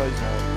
guys have.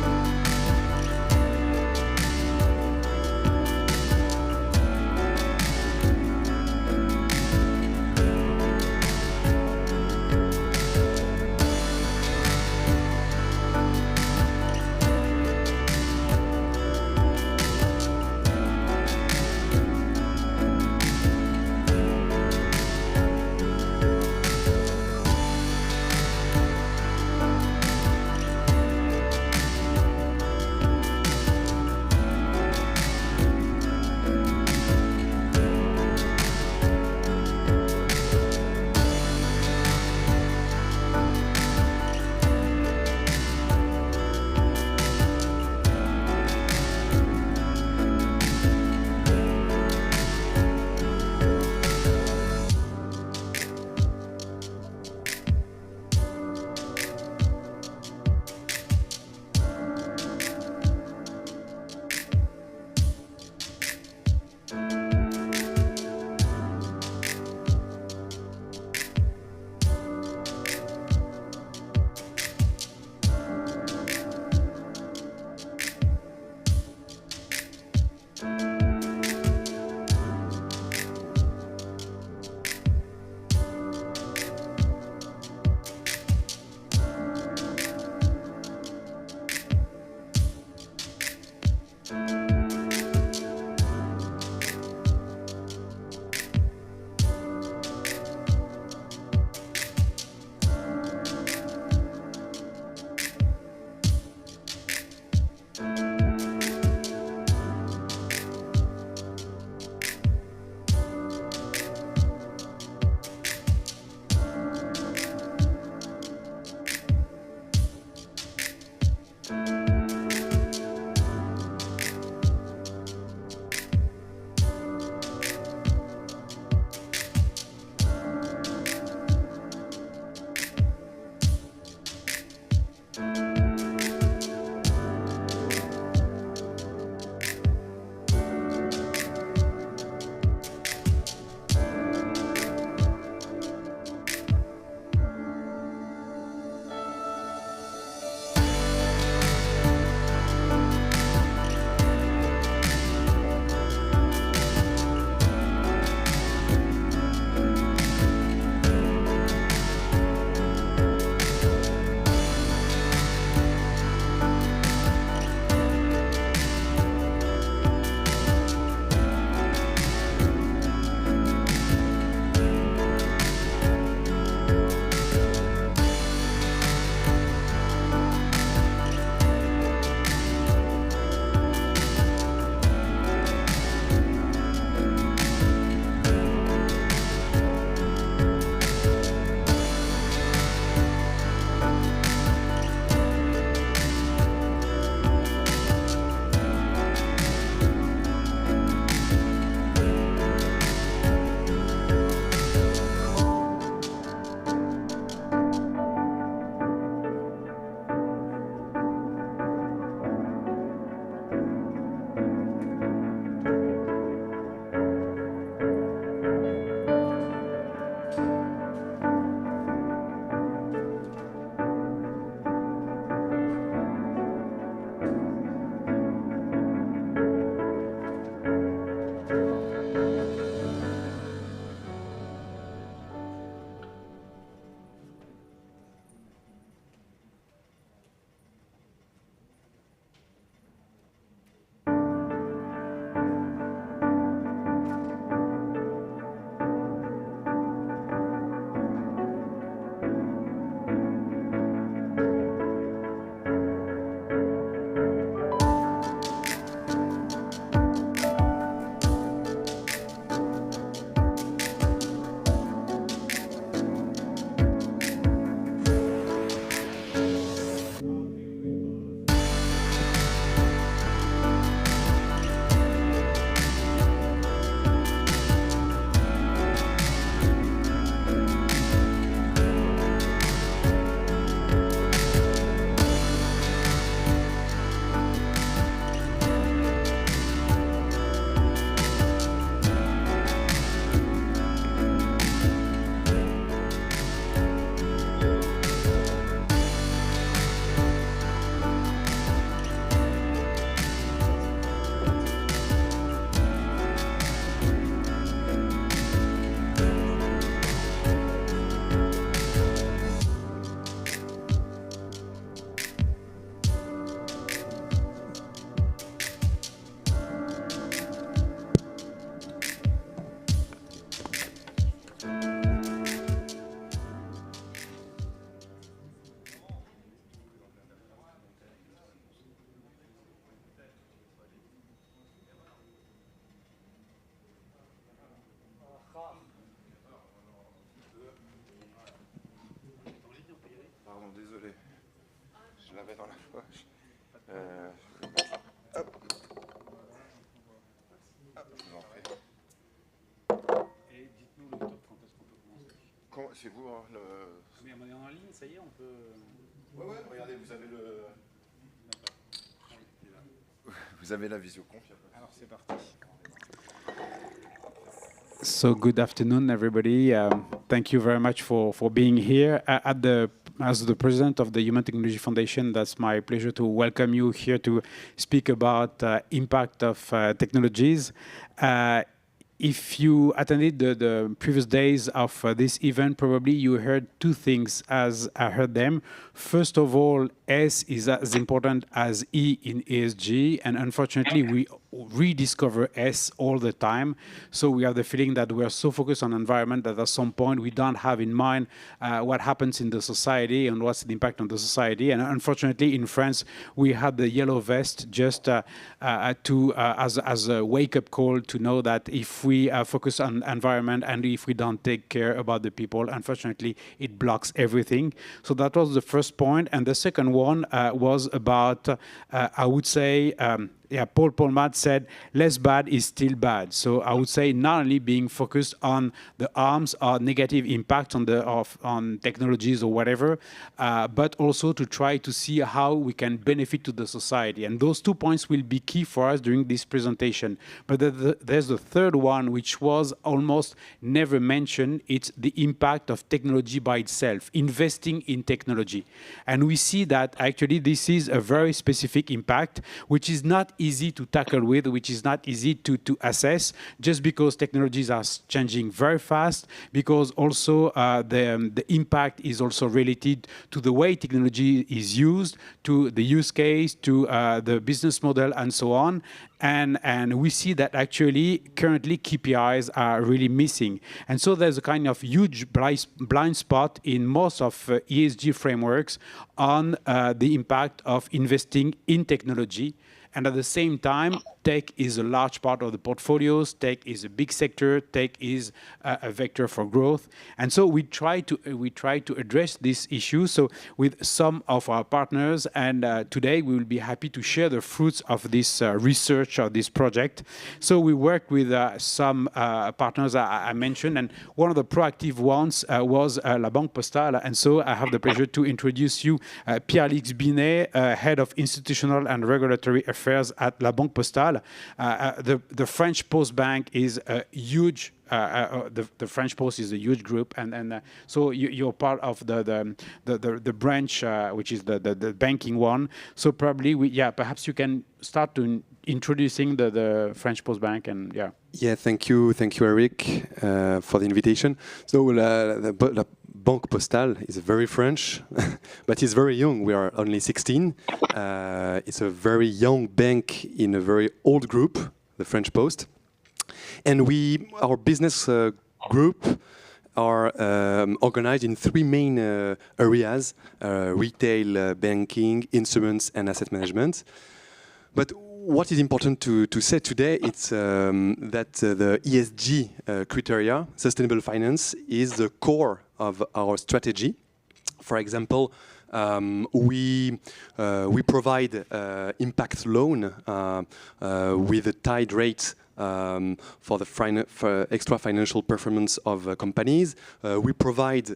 l'avais dans la poche. Je vais mettre là. Hop. Hop, je vous en prie. Et dites-nous le top quand est-ce qu'on peut commencer. C'est vous, hein, le... Mais on est en ligne, ça y est, on peut... Ouais, regardez, vous avez le... Vous avez la visioconf. Alors c'est parti. So good afternoon, everybody. Thank you very much for being here. As the president of the Human Technology Foundation, that's my pleasure to welcome you here to speak about impact of technologies. If you attended the previous days of this event, probably you heard two things as I heard them. First of all, S is as important as E in ESG, and unfortunately, we rediscover S all the time. So we have the feeling that we are so focused on environment that at some point we don't have in mind what happens in the society and what's the impact on the society. And unfortunately, in France, we had the yellow vest just as a wake-up call to know that if we focus on environment and if we don't take care about the people, unfortunately, it blocks everything. So that was the first point. And the second one was about, I would say, Paul Polmat said, less bad is still bad. So I would say not only being focused on the harms or negative impact on technologies or whatever, but also to try to see how we can benefit to the society. And those 2 points will be key for us during this presentation. But there's the third one, which was almost never mentioned. It's the impact of technology by itself, investing in technology. And we see that actually this is a very specific impact, which is not easy to tackle with, which is not easy to assess, just because technologies are changing very fast, because also the impact is also related to the way technology is used, to the use case, to the business model, and so on. And we see that actually currently KPIs are really missing. And so there's a kind of huge blind spot in most of ESG frameworks on the impact of investing in technology. And at the same time, tech is a large part of the portfolios. Tech is a big sector. Tech is a vector for growth. And so we try to address this issue. So with some of our partners, and today we will be happy to share the fruits of this research or this project. So we work with some partners I mentioned, and one of the proactive ones was La Banque Postale. And so I have the pleasure to introduce you Pierre-Alix Binet, Head of Institutional and Regulatory Affairs at La Banque Postale. The French Post Bank is a huge. The French Post is a huge group, and so you're part of the branch, which is the banking one. So probably, perhaps you can start to introducing the French Post Bank, and yeah. Yeah, thank you, Eric, for the invitation. So the Banque Postale is very French, but it's very young. We are only 16. It's a very young bank in a very old group, the French Post. And our business group are organized in three main areas: retail, banking, instruments, and asset management. But what is important to say today is that the ESG criteria, sustainable finance, is the core of our strategy. For example, we provide impact loan with a tied rate for extra financial performance of companies. We provide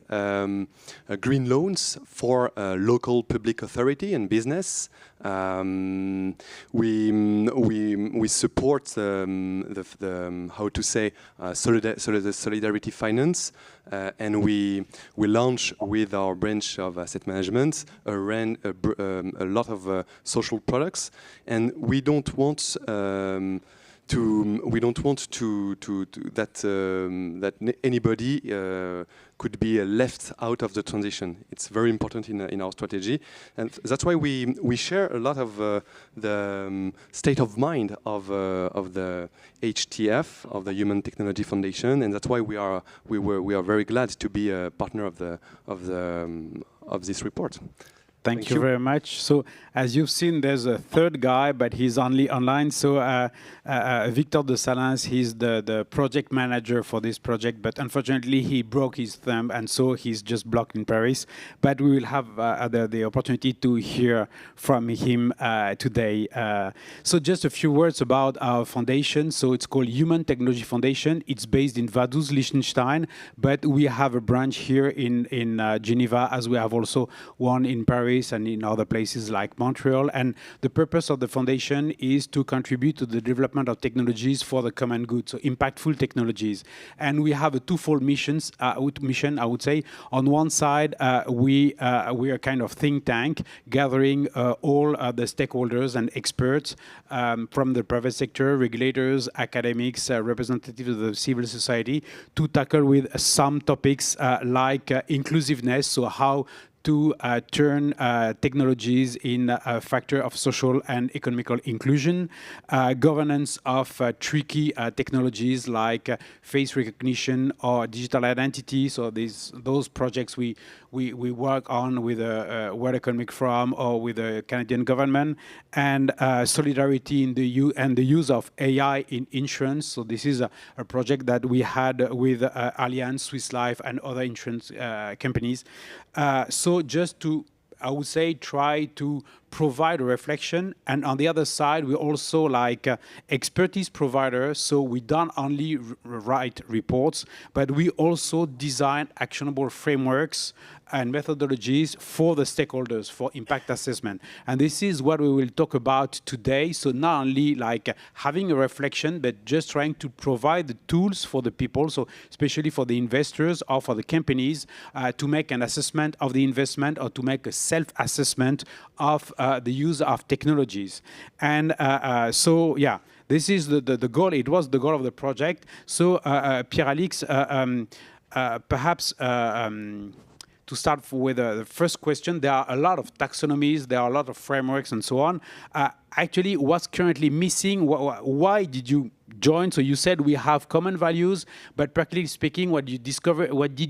green loans for local public authority and business. We support solidarity finance, and we launch with our branch of asset management a lot of social products, and we don't want that anybody could be left out of the transition. It's very important in our strategy, and that's why we share a lot of the state of mind of the HTF, of the Human Technology Foundation, and that's why we are very glad to be a partner of this report. Thank you very much. So, as you've seen, there's a third guy, but he's only online. So, Victor de Salins, he's the project manager for this project, but unfortunately, he broke his thumb, and so he's just blocked in Paris. But we will have the opportunity to hear from him today. So, just a few words about our foundation. So, it's called Human Technology Foundation. It's based in Vaduz, Liechtenstein, but we have a branch here in Geneva, as we have also one in Paris and in other places like Montreal. And the purpose of the foundation is to contribute to the development of technologies for the common good, so impactful technologies. And we have a twofold mission, I would say. On one side, we are kind of think tank gathering all the stakeholders and experts from the private sector, regulators, academics, representatives of the civil society to tackle with some topics like inclusiveness, so how to turn technologies in a factor of social and economical inclusion, governance of tricky technologies like face recognition or digital identity. So those projects we work on with the World Economic Forum or with the Canadian government, and solidarity in the use of AI in insurance. So this is a project that we had with Ardian, Swiss Life, and other insurance companies. So just to, I would say, try to provide a reflection. And on the other side, we're also like expertise providers. So we don't only write reports, but we also design actionable frameworks and methodologies for the stakeholders for impact assessment. And this is what we will talk about today. So not only like having a reflection, but just trying to provide the tools for the people, so especially for the investors or for the companies, to make an assessment of the investment or to make a self-assessment of the use of technologies. And so, yeah, this is the goal. It was the goal of the project. So, Pierre-Alix, perhaps to start with the first question, there are a lot of taxonomies, there are a lot of frameworks and so on. Actually, what's currently missing? Why did you join? So you said we have common values, but practically speaking, what did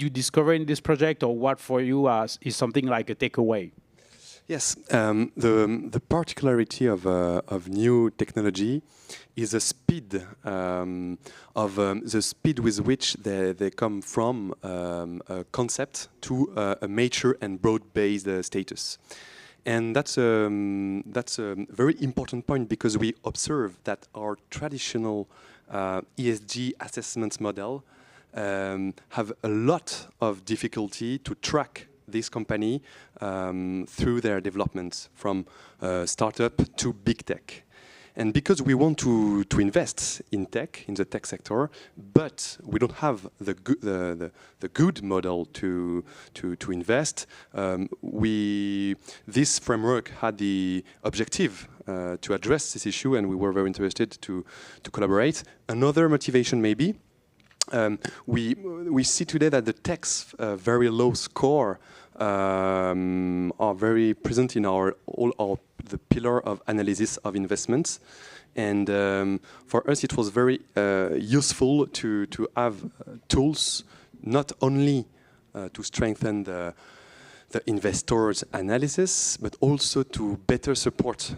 you discover in this project, or what for you is something like a takeaway? Yes, the particularity of new technology is the speed the speed with which they come from a concept to a mature and broad-based status. And that's a very important point, because we observe that our traditional ESG assessment model have a lot of difficulty to track this company through their development from startup to big tech. And because we want to invest in tech, in the tech sector, but we don't have the good model to invest, this framework had the objective to address this issue, and we were very interested to collaborate. Another motivation maybe, we see today that the tech's very low score are very present in the pillar of analysis of investments, and for us it was very useful to have tools not only to strengthen the investors' analysis, but also to better support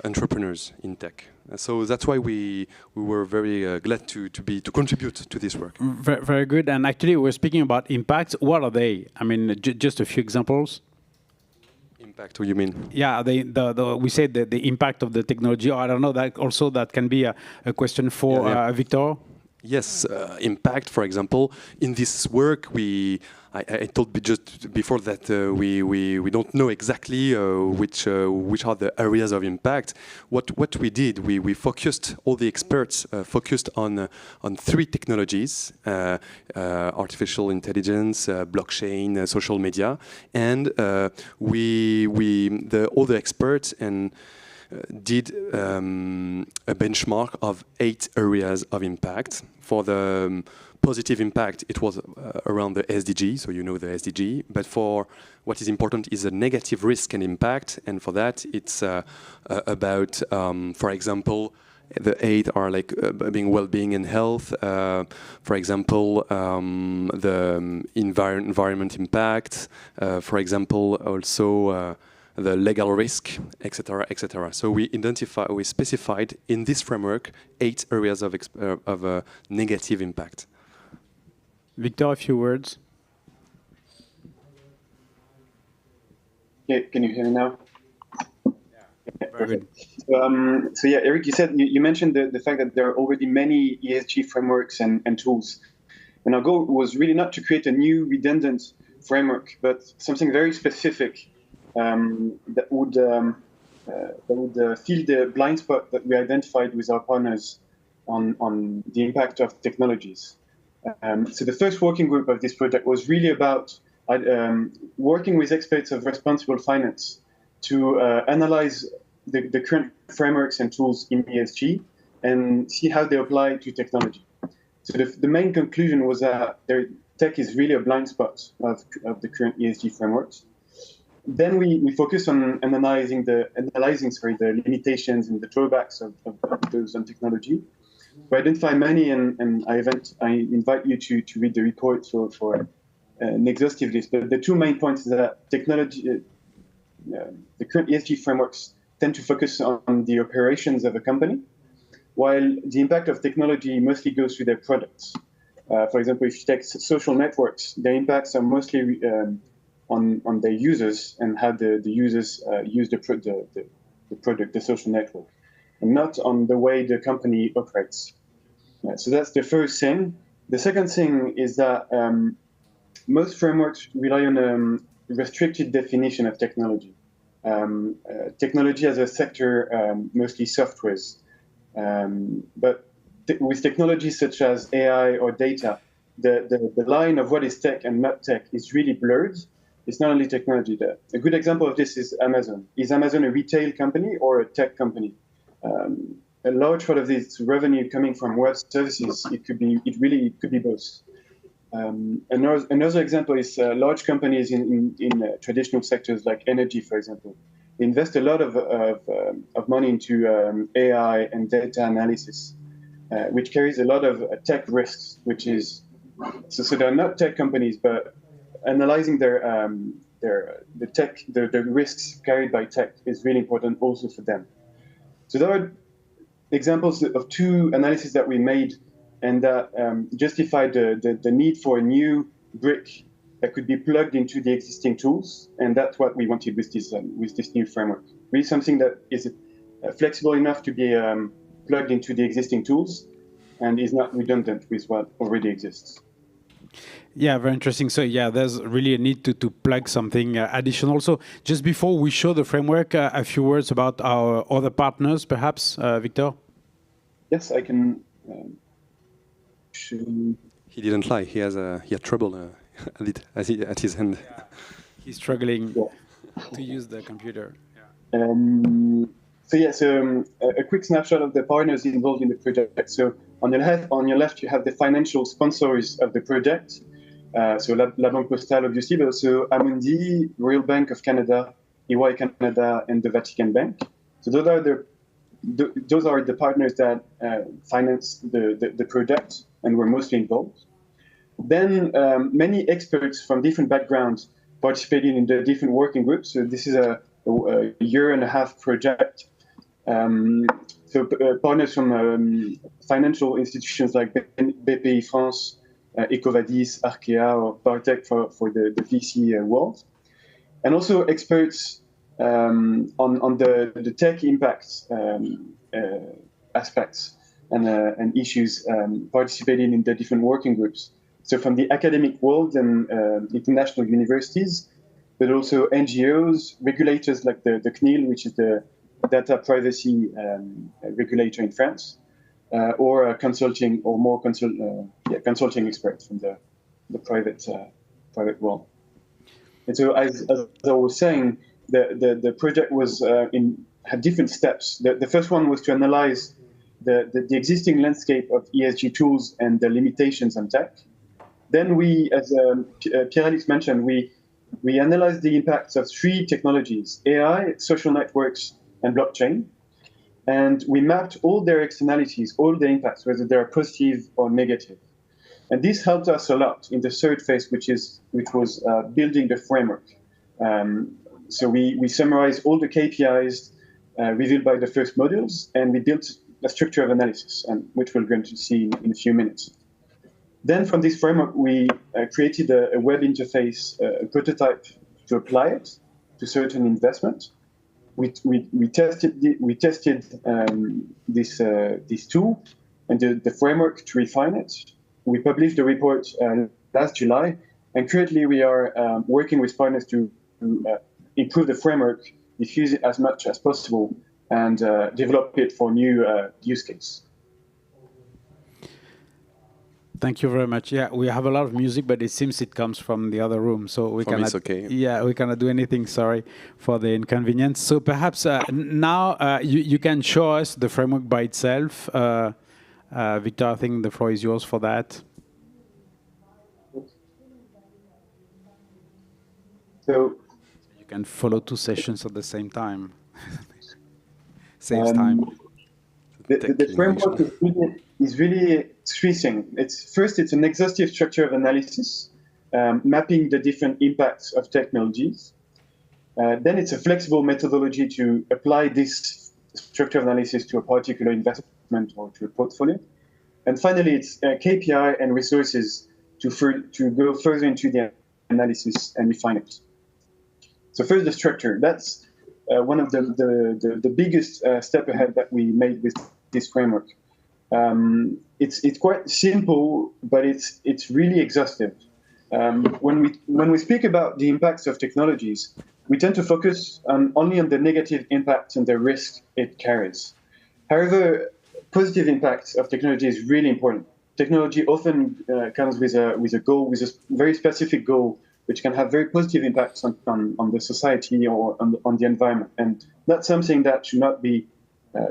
entrepreneurs in tech. So that's why we were very glad to contribute to this work. Very, very good. And actually, we're speaking about impacts. What are they? I mean, just a few examples. Impact, what do you mean? Yeah, we said the impact of the technology. Or I don't know, that can be a question for Victor. Yes, impact, for example. In this work, I told just before that we don't know exactly which are the areas of impact. What we did, we focused, all the experts focused on three technologies: artificial intelligence, blockchain, social media, and all the experts did a benchmark of 8 areas of impact. For the positive impact, it was around the SDG, so you know the SDG. But for what is important is the negative risk and impact, and for that it's about, for example, the 8 are like being well-being and health. For example, the environment impact. For example, also the legal risk, etc., etc. So we specified in this framework 8 areas of negative impact. Victor, a few words. Yeah, can you hear me now? Very good. So yeah, Eric, you mentioned the fact that there are already many ESG frameworks and tools. And our goal was really not to create a new redundant framework, but something very specific that would fill the blind spot that we identified with our partners on the impact of technologies. So the first working group of this project was really about working with experts of responsible finance to analyze the current frameworks and tools in ESG and see how they apply to technology. So the main conclusion was that tech is really a blind spot of the current ESG frameworks. Then we focus on analyzing the limitations and the drawbacks of those on technology. We identify many, and I invite you to read the report for an exhaustive list. But the two main points is that technology, the current ESG frameworks tend to focus on the operations of a company, while the impact of technology mostly goes through their products. For example, if you take social networks, their impacts are mostly on their users and how the users use the product, the social network, and not on the way the company operates. So that's the first thing. The second thing is that most frameworks rely on a restricted definition of technology. Technology as a sector, mostly softwares. But with technologies such as AI or data, the line of what is tech and not tech is really blurred. It's not only technology there. A good example of this is Amazon. Is Amazon a retail company or a tech company? A large part of this revenue coming from web services, it could be both. Another example is large companies in traditional sectors like energy, for example. They invest a lot of money into AI and data analysis, which carries a lot of tech risks. So they're not tech companies, but analyzing the risks carried by tech is really important also for them. So there are examples of two analyses that we made and that justified the need for a new brick that could be plugged into the existing tools, and that's what we wanted with this new framework. Really something that is flexible enough to be plugged into the existing tools and is not redundant with what already exists. Yeah, very interesting. So yeah, there's really a need to plug something additional. So just before we show the framework, a few words about our other partners, perhaps, Victor? Yes, I can show. He didn't lie. He had trouble at his hand. Yeah. He's struggling to use the computer. So a quick snapshot of the partners involved in the project. So on your left, you have the financial sponsors of the project. So La Banque Postale, obviously, but also Amundi, Royal Bank of Canada, EY Canada, and the Vatican Bank. So those are the partners that finance the project and were mostly involved. Then many experts from different backgrounds participated in the different working groups. So this is a year and a half project. Partners from financial institutions like BPI France, Ecovadis, Arkea, or Partech for the VC world. And also experts on the tech impacts aspects and issues participating in the different working groups. So from the academic world and international universities, but also NGOs, regulators like the CNIL, which is the data privacy regulator in France, or consulting consulting experts from the private world. And so, as I was saying, the project had different steps. The first one was to analyze the existing landscape of ESG tools and the limitations on tech. Then we, as Pierre-Alex mentioned, we analyzed the impacts of 3 technologies: AI, social networks, and blockchain. And we mapped all their externalities, all the impacts, whether they are positive or negative. And this helped us a lot in the third phase, which was building the framework. So we summarized all the KPIs revealed by the first modules, and we built a structure of analysis, which we're going to see in a few minutes. Then from this framework, we created a web interface, a prototype to apply it to certain investment. We tested this tool and the framework to refine it. We published the report last July, and currently we are working with partners to improve the framework, diffuse it as much as possible, and develop it for new use case. Thank you very much. Yeah, we have a lot of music, but it seems it comes from the other room, so we cannot. It's okay. Yeah, we cannot do anything. Sorry for the inconvenience. So perhaps now you can show us the framework by itself. Victor, I think the floor is yours for that. So you can follow two sessions at the same time. Saves time. The framework is really three things. First, it's an exhaustive structure of analysis, mapping the different impacts of technologies. Then it's a flexible methodology to apply this structure of analysis to a particular investment or to a portfolio. And finally, it's KPI and resources to go further into the analysis and refine it. So first, the structure. That's one of the biggest step ahead that we made with this framework. It's quite simple, but it's really exhaustive. When we speak about the impacts of technologies, we tend to focus only on the negative impacts and the risk it carries. However, positive impacts of technology is really important. Technology often comes with a goal, with a very specific goal, which can have very positive impacts on the society or on the environment, and that's something that should not be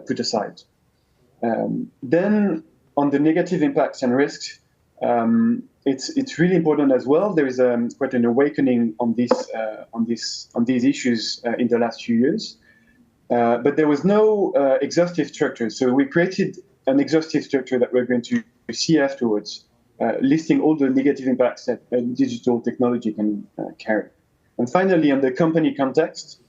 put aside. Then, on the negative impacts and risks, it's really important as well. There is quite an awakening on these issues in the last few years, but there was no exhaustive structure. So we created an exhaustive structure that we're going to see afterwards, listing all the negative impacts that digital technology can carry. And finally, on the company context,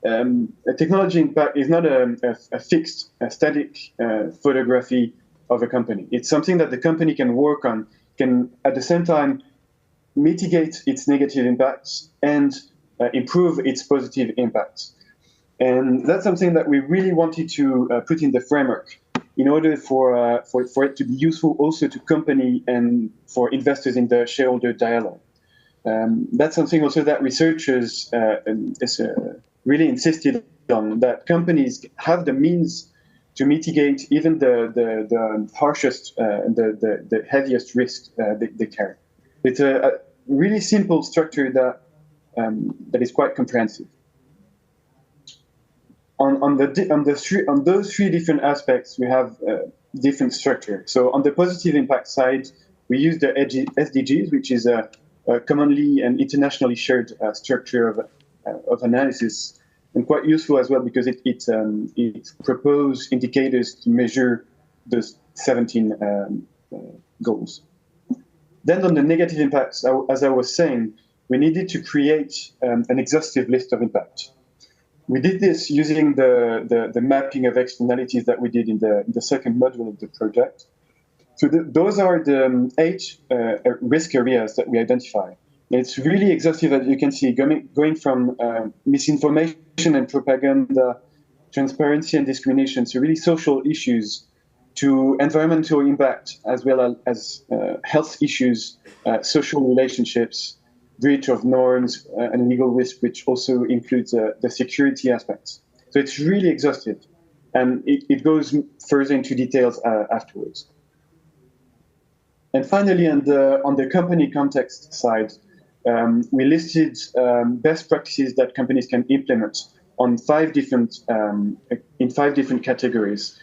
a technology impact is not a fixed, static photography of a company. It's something that the company can work on, can at the same time mitigate its negative impacts and improve its positive impacts. And that's something that we really wanted to put in the framework in order for it to be useful also to company and for investors in the shareholder dialogue. That's something also that researchers really insisted on, that companies have the means to mitigate even the harshest, the heaviest risk they carry. It's a really simple structure that is quite comprehensive. On those three different aspects, we have different structure. So on the positive impact side, we use the SDGs, which is a commonly and internationally shared structure of analysis, and quite useful as well because it proposes indicators to measure the 17 goals. Then on the negative impacts, as I was saying, we needed to create an exhaustive list of impacts. We did this using the mapping of externalities that we did in the second module of the project. So those are the 8 risk areas that we identify. It's really exhaustive, as you can see, going from misinformation and propaganda, transparency and discrimination, so really social issues, to environmental impact, as well as health issues, social relationships, breach of norms, and legal risk, which also includes the security aspects. So it's really exhaustive, and it goes further into details afterwards. And finally, on the company context side, we listed best practices that companies can implement on in 5 different categories,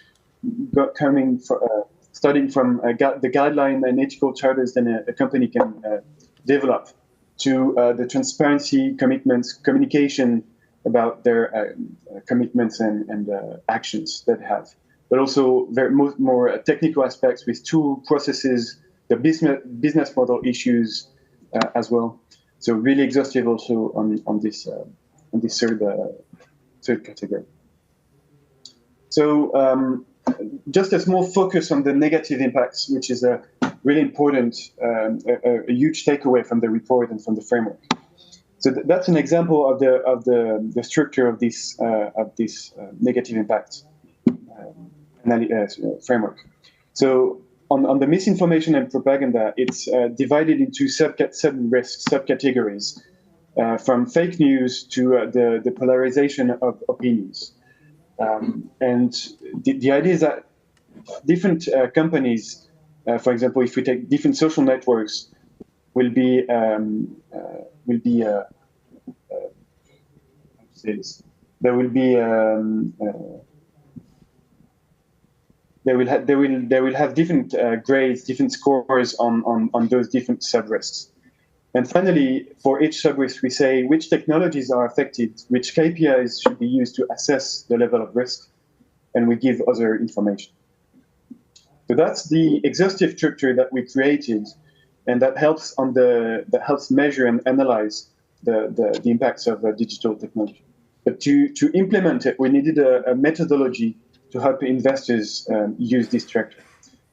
starting from the guideline and ethical charters that a company can develop, to the transparency commitments, communication about their commitments and actions that they have, but also more technical aspects with tool processes, the business model issues as well. So really exhaustive also on this this third category. So just a small focus on the negative impacts, which is a really important, a huge takeaway from the report and from the framework. So that's an example of the structure of this negative impact framework. So on the misinformation and propaganda, it's divided into sub-risks, subcategories, from fake news to the polarization of opinions. And the idea is that different companies, for example, if we take different social networks, will be there will be they will have different grades, different scores on those different sub-risks. And finally, for each sub-risk, we say which technologies are affected, which KPIs should be used to assess the level of risk, and we give other information. So that's the exhaustive structure that we created, and that helps measure and analyze the impacts of digital technology. But to implement it, we needed a methodology to help investors use this structure.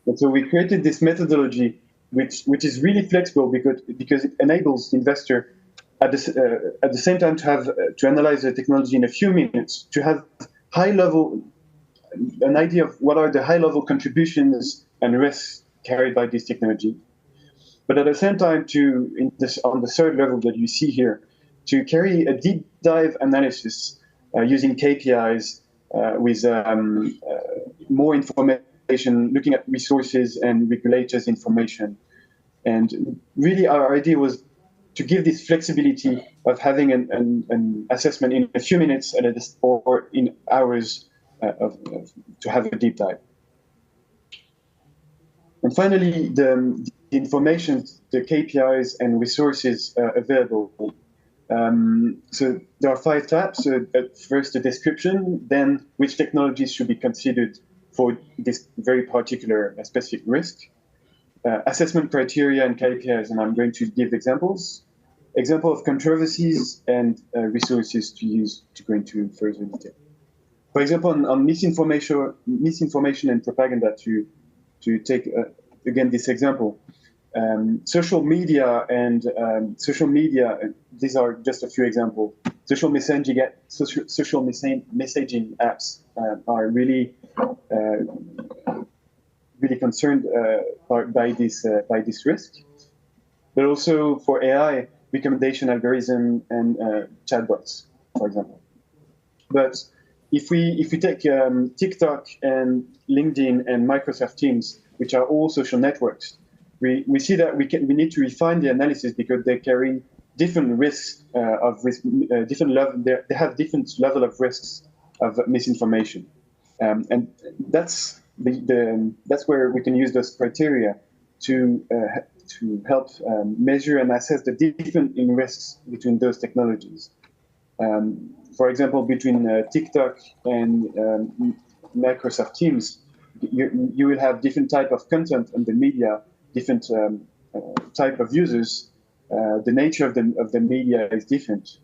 And so we created this methodology, which is really flexible because it enables the investor at the same time to analyze the technology in a few minutes, to have an idea of what are the high-level contributions and risks carried by this technology. But at the same time, on the third level that you see here, to carry a deep dive analysis using KPIs with more information, looking at resources and regulators' information. And really our idea was to give this flexibility of having an assessment in a few minutes or in hours to have a deep dive. And finally, the information, the KPIs and resources available. So there are 5 tabs. So first, the description, then which technologies should be considered for this very particular specific risk. Assessment criteria and KPIs, and I'm going to give examples. Example of controversies and resources to use to go into further detail. For example, on misinformation and propaganda, to take again this example, social media, these are just a few examples. Social messaging apps are really concerned by this risk, but also for AI recommendation algorithm and chatbots, for example. But if we take TikTok and LinkedIn and Microsoft Teams, which are all social networks, we see that we need to refine the analysis because they carry different risks of risk, different level. They have different level of risks of misinformation, and that's where we can use those criteria to help measure and assess the different risks between those technologies. For example, between TikTok and Microsoft Teams, you will have different type of content on the media, different type of users. The nature of the media is different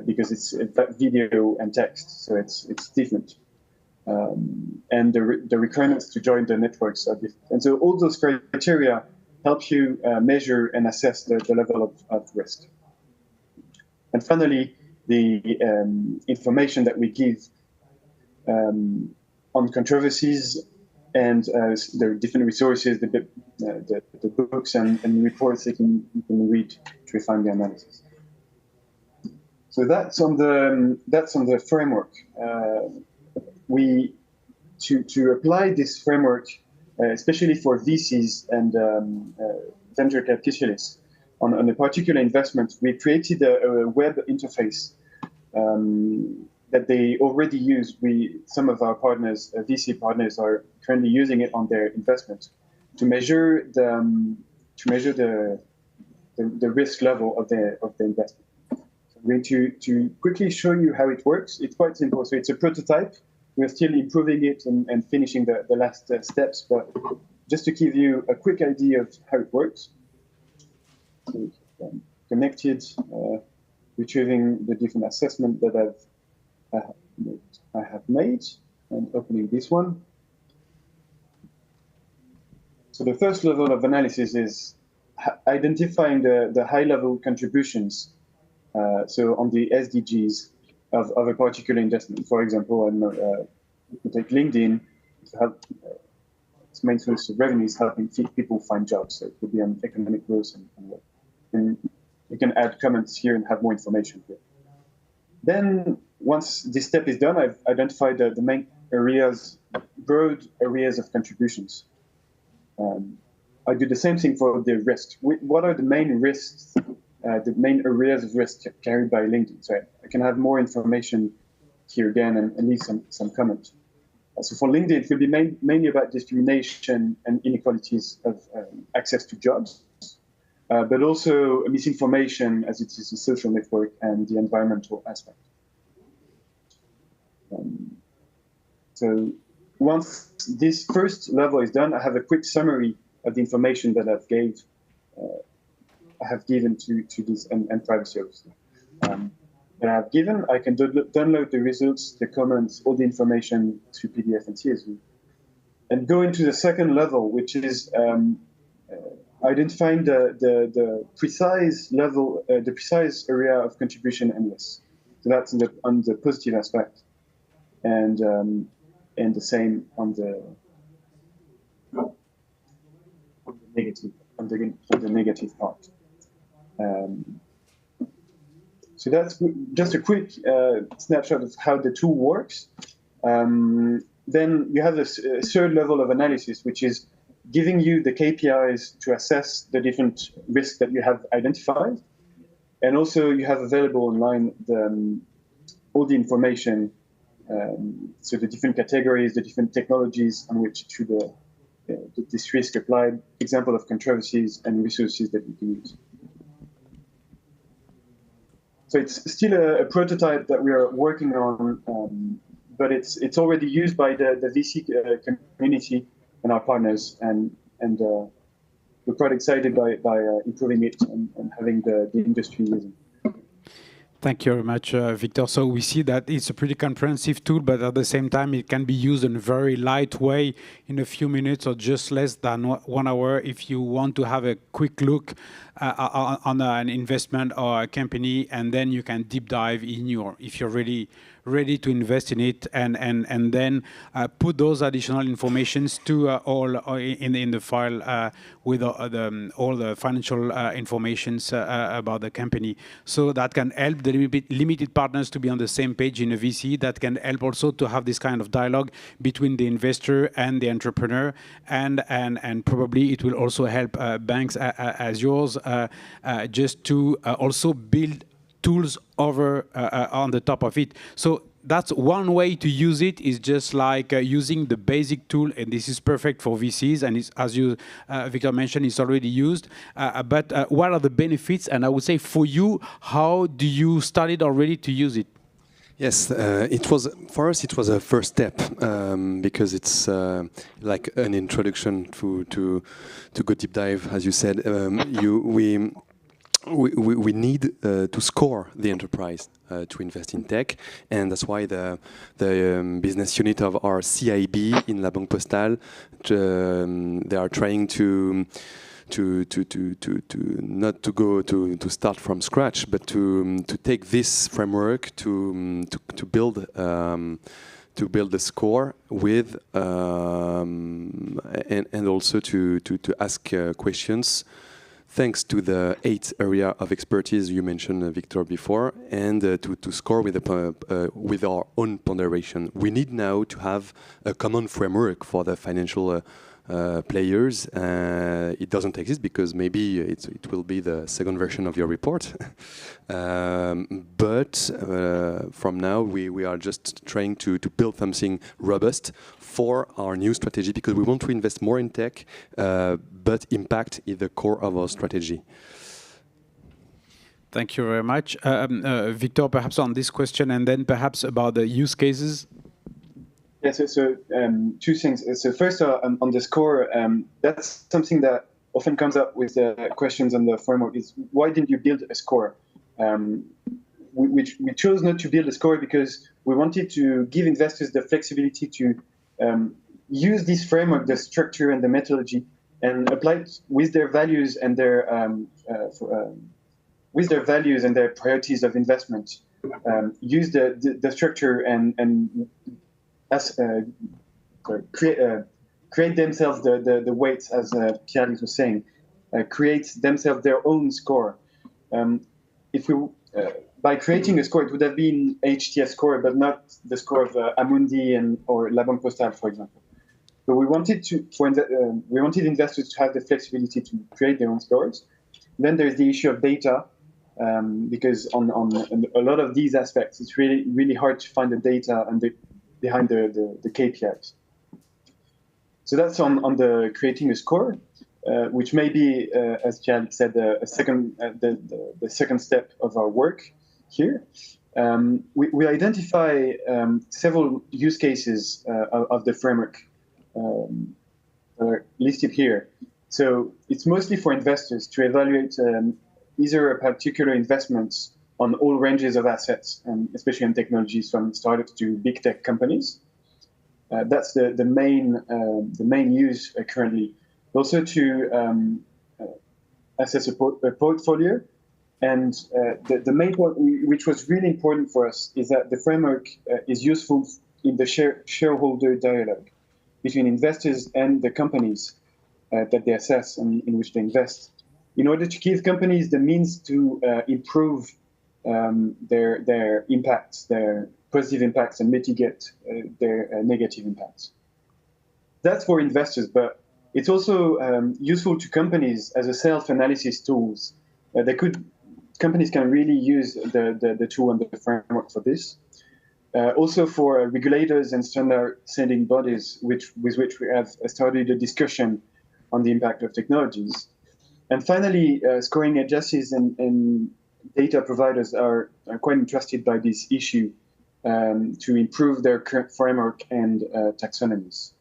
because it's video and text, so it's different. And the requirements to join the networks are different. And so all those criteria help you measure and assess the level of risk. And finally, the information that we give on controversies and the different resources, the books and reports you can read to refine the analysis. So that's on the framework. To apply this framework, especially for VCs and venture capitalists, on a particular investment, we created a web interface that they already use. Some of our partners, VC partners, are currently using it on their investment to measure the risk level of the investment. So I'm going to quickly show you how it works. It's quite simple. So it's a prototype. We're still improving it and finishing the last steps, but just to give you a quick idea of how it works. So, connected retrieving the different assessment that I have made, and opening this one. So the first level of analysis is identifying the high-level contributions. So on the SDGs of a particular investment. For example, if you take LinkedIn, its main source of revenue is helping people find jobs. So it could be on economic growth and you can add comments here and have more information here. Then once this step is done, I've identified the main areas, broad areas of contributions. I do the same thing for the risks. What are the main risks, the main areas of risk carried by LinkedIn? So I can have more information here again and leave some comments. So for LinkedIn, it will be mainly about discrimination and inequalities of access to jobs, but also misinformation as it is a social network and the environmental aspect. So once this first level is done, I have a quick summary of the information that I have given to this and privacy obviously. That I have given, I can download the results, the comments, all the information to PDF and CSV, and go into the second level, which is identifying the precise level, the precise area of contribution and risk. So that's on the positive aspect, and the same on the negative part. So that's just a quick snapshot of how the tool works. Then you have a third level of analysis, which is giving you the KPIs to assess the different risks that you have identified. And also you have available online all the information, so the different categories, the different technologies on which should this risk applied, example of controversies and resources that you can use. So it's still a prototype that we are working on, but it's already used by the VC community and our partners, and we're quite excited by improving it and having the industry using. Thank you very much, Victor. So we see that it's a pretty comprehensive tool, but at the same time, it can be used in a very light way in a few minutes or just less than 1 hour if you want to have a quick look on an investment or a company, and then you can deep dive in if you're really ready to invest in it, and then put those additional informations to all in the file with all the financial informations about the company. So that can help the limited partners to be on the same page in a VC. That can help also to have this kind of dialogue between the investor and the entrepreneur, and probably it will also help banks as yours just to also build tools over on the top of it. So that's one way to use it, is just like using the basic tool, and this is perfect for VCs, and it's, as you, Victor mentioned, it's already used. But what are the benefits? And I would say for you, how do you started already to use it? Yes, it was for us. It was a first step because it's like an introduction to go deep dive, as you said. We need to score the enterprise to invest in tech, and that's why the business unit of our CIB in La Banque Postale, they are trying to not to go to start from scratch, but to take this framework to build the score with and also to ask questions. Thanks to the 8 area of expertise you mentioned, Victor, before, and to score with our own ponderation. We need now to have a common framework for the financial players. It doesn't exist because maybe it will be the second version of your report. But from now, we are just trying to build something robust for our new strategy, because we want to invest more in tech, but impact is the core of our strategy. Thank you very much. Victor, perhaps on this question, and then perhaps about the use cases. Yes, so 2 things. So first, on the score, that's something that often comes up with the questions on the framework, is why didn't you build a score? we chose not to build a score because we wanted to give investors the flexibility to use this framework, the structure and the methodology, and apply it with their values and their priorities of investment. Use the structure and create themselves the weights, as Pierre was saying, create themselves their own score. If we by creating a score, it would have been HTS score, but not the score of Amundi or La Banque Postale, for example. But we wanted investors to have the flexibility to create their own scores. Then there's the issue of data, because on a lot of these aspects, it's really hard to find the data and behind the KPIs. So that's on the creating a score, which may be, as Pierre said, the second step of our work here. We identify several use cases of the framework listed here. So it's mostly for investors to evaluate either a particular investments on all ranges of assets, and especially on technologies from startups to big tech companies. That's the main use currently. Also to assess a portfolio. And the main point, which was really important for us, is that the framework is useful in the shareholder dialogue between investors and the companies that they assess and in which they invest, in order to give companies the means to improve their impacts, their positive impacts, and mitigate their negative impacts. That's for investors, but it's also useful to companies as a self-analysis tools. Companies can really use the tool and the framework for this. Also for regulators and standard setting bodies, with which we have started a discussion on the impact of technologies. And finally, scoring agencies and data providers are quite interested by this issue to improve their current framework and taxonomies.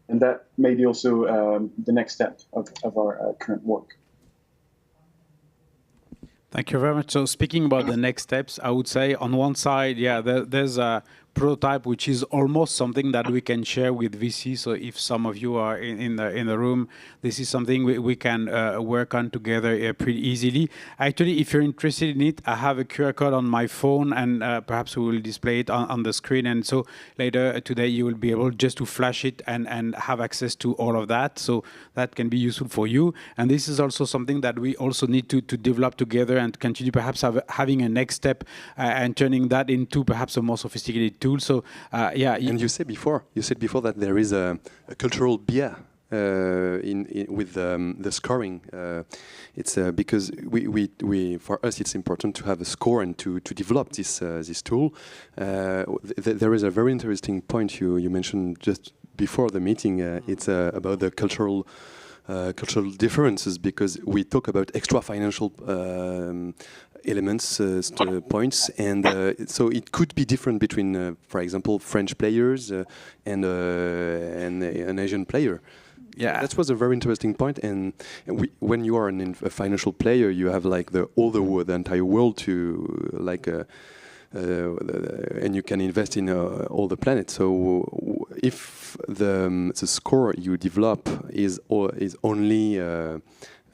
And that may be also the next step of our current work. Thank you very much. So speaking about the next steps, I would say on one side, yeah, there's a prototype which is almost something that we can share with VC. So if some of you are in the room, this is something we can work on together pretty easily. Actually, if you're interested in it, I have a QR code on my phone, and perhaps we will display it on the screen. And so later today, you will be able just to flash it and have access to all of that. So that can be useful for you. And this is also something that we also need to develop together and continue perhaps having a next step and turning that into perhaps a more sophisticated tool. So yeah. And you said before that there is a cultural bias with the scoring. It's because we for us it's important to have a score and to develop this tool. There is a very interesting point you mentioned just before the meeting. It's about the cultural differences, because we talk about extra financial elements, points, and so it could be different between, for example, French players and an Asian player. Yeah, that was a very interesting point. And when you are a financial player, you have like the entire world to like. And you can invest in all the planets. So if the score you develop is only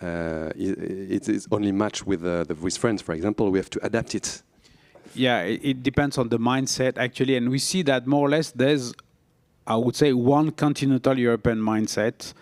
it is only matched with friends, for example, we have to adapt it. Yeah, it depends on the mindset actually, and we see that more or less there's, I would say, one continental European mindset.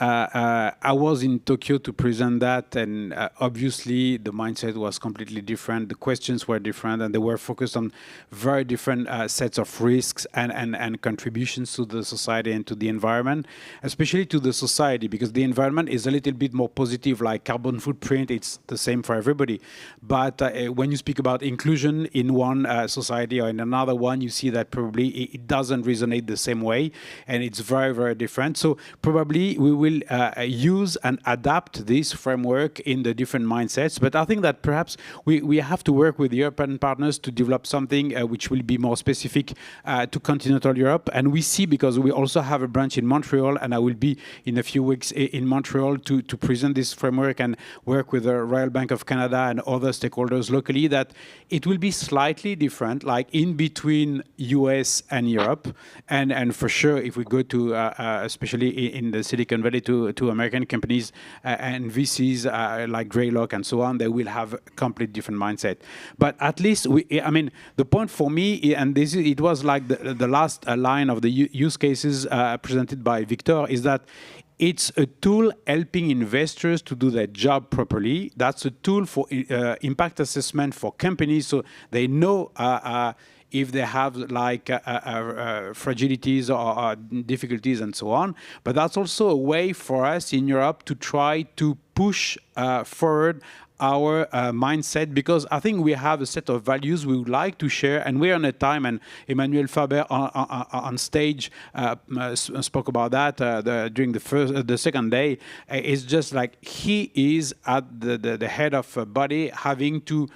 I was in Tokyo to present that, and obviously the mindset was completely different. The questions were different, and they were focused on very different sets of risks and contributions to the society and to the environment, especially to the society, because the environment is a little bit more positive, like carbon footprint, it's the same for everybody. But when you speak about inclusion in one society or in another one, you see that probably it doesn't resonate the same way, and it's very, very different. So probably we will will use and adapt this framework in the different mindsets. But I think that perhaps we have to work with European partners to develop something which will be more specific to continental Europe. And we see, because we also have a branch in Montreal, and I will be in a few weeks in Montreal to present this framework and work with the Royal Bank of Canada and other stakeholders locally, that it will be slightly different, like in between US and Europe. And for sure, if we go to, especially in the Silicon Valley, to American companies and VCs like Greylock and so on, they will have a complete different mindset. But at least, the point for me, and it was like the last line of the use cases presented by Victor, is that it's a tool helping investors to do their job properly. That's a tool for impact assessment for companies, so they know if they have like fragilities or difficulties and so on. But that's also a way for us in Europe to try to push forward our mindset, because I think we have a set of values we would like to share, and we're on a time, and Emmanuel Faber on stage spoke about that during the second day. It's just like he is at the head of a body having to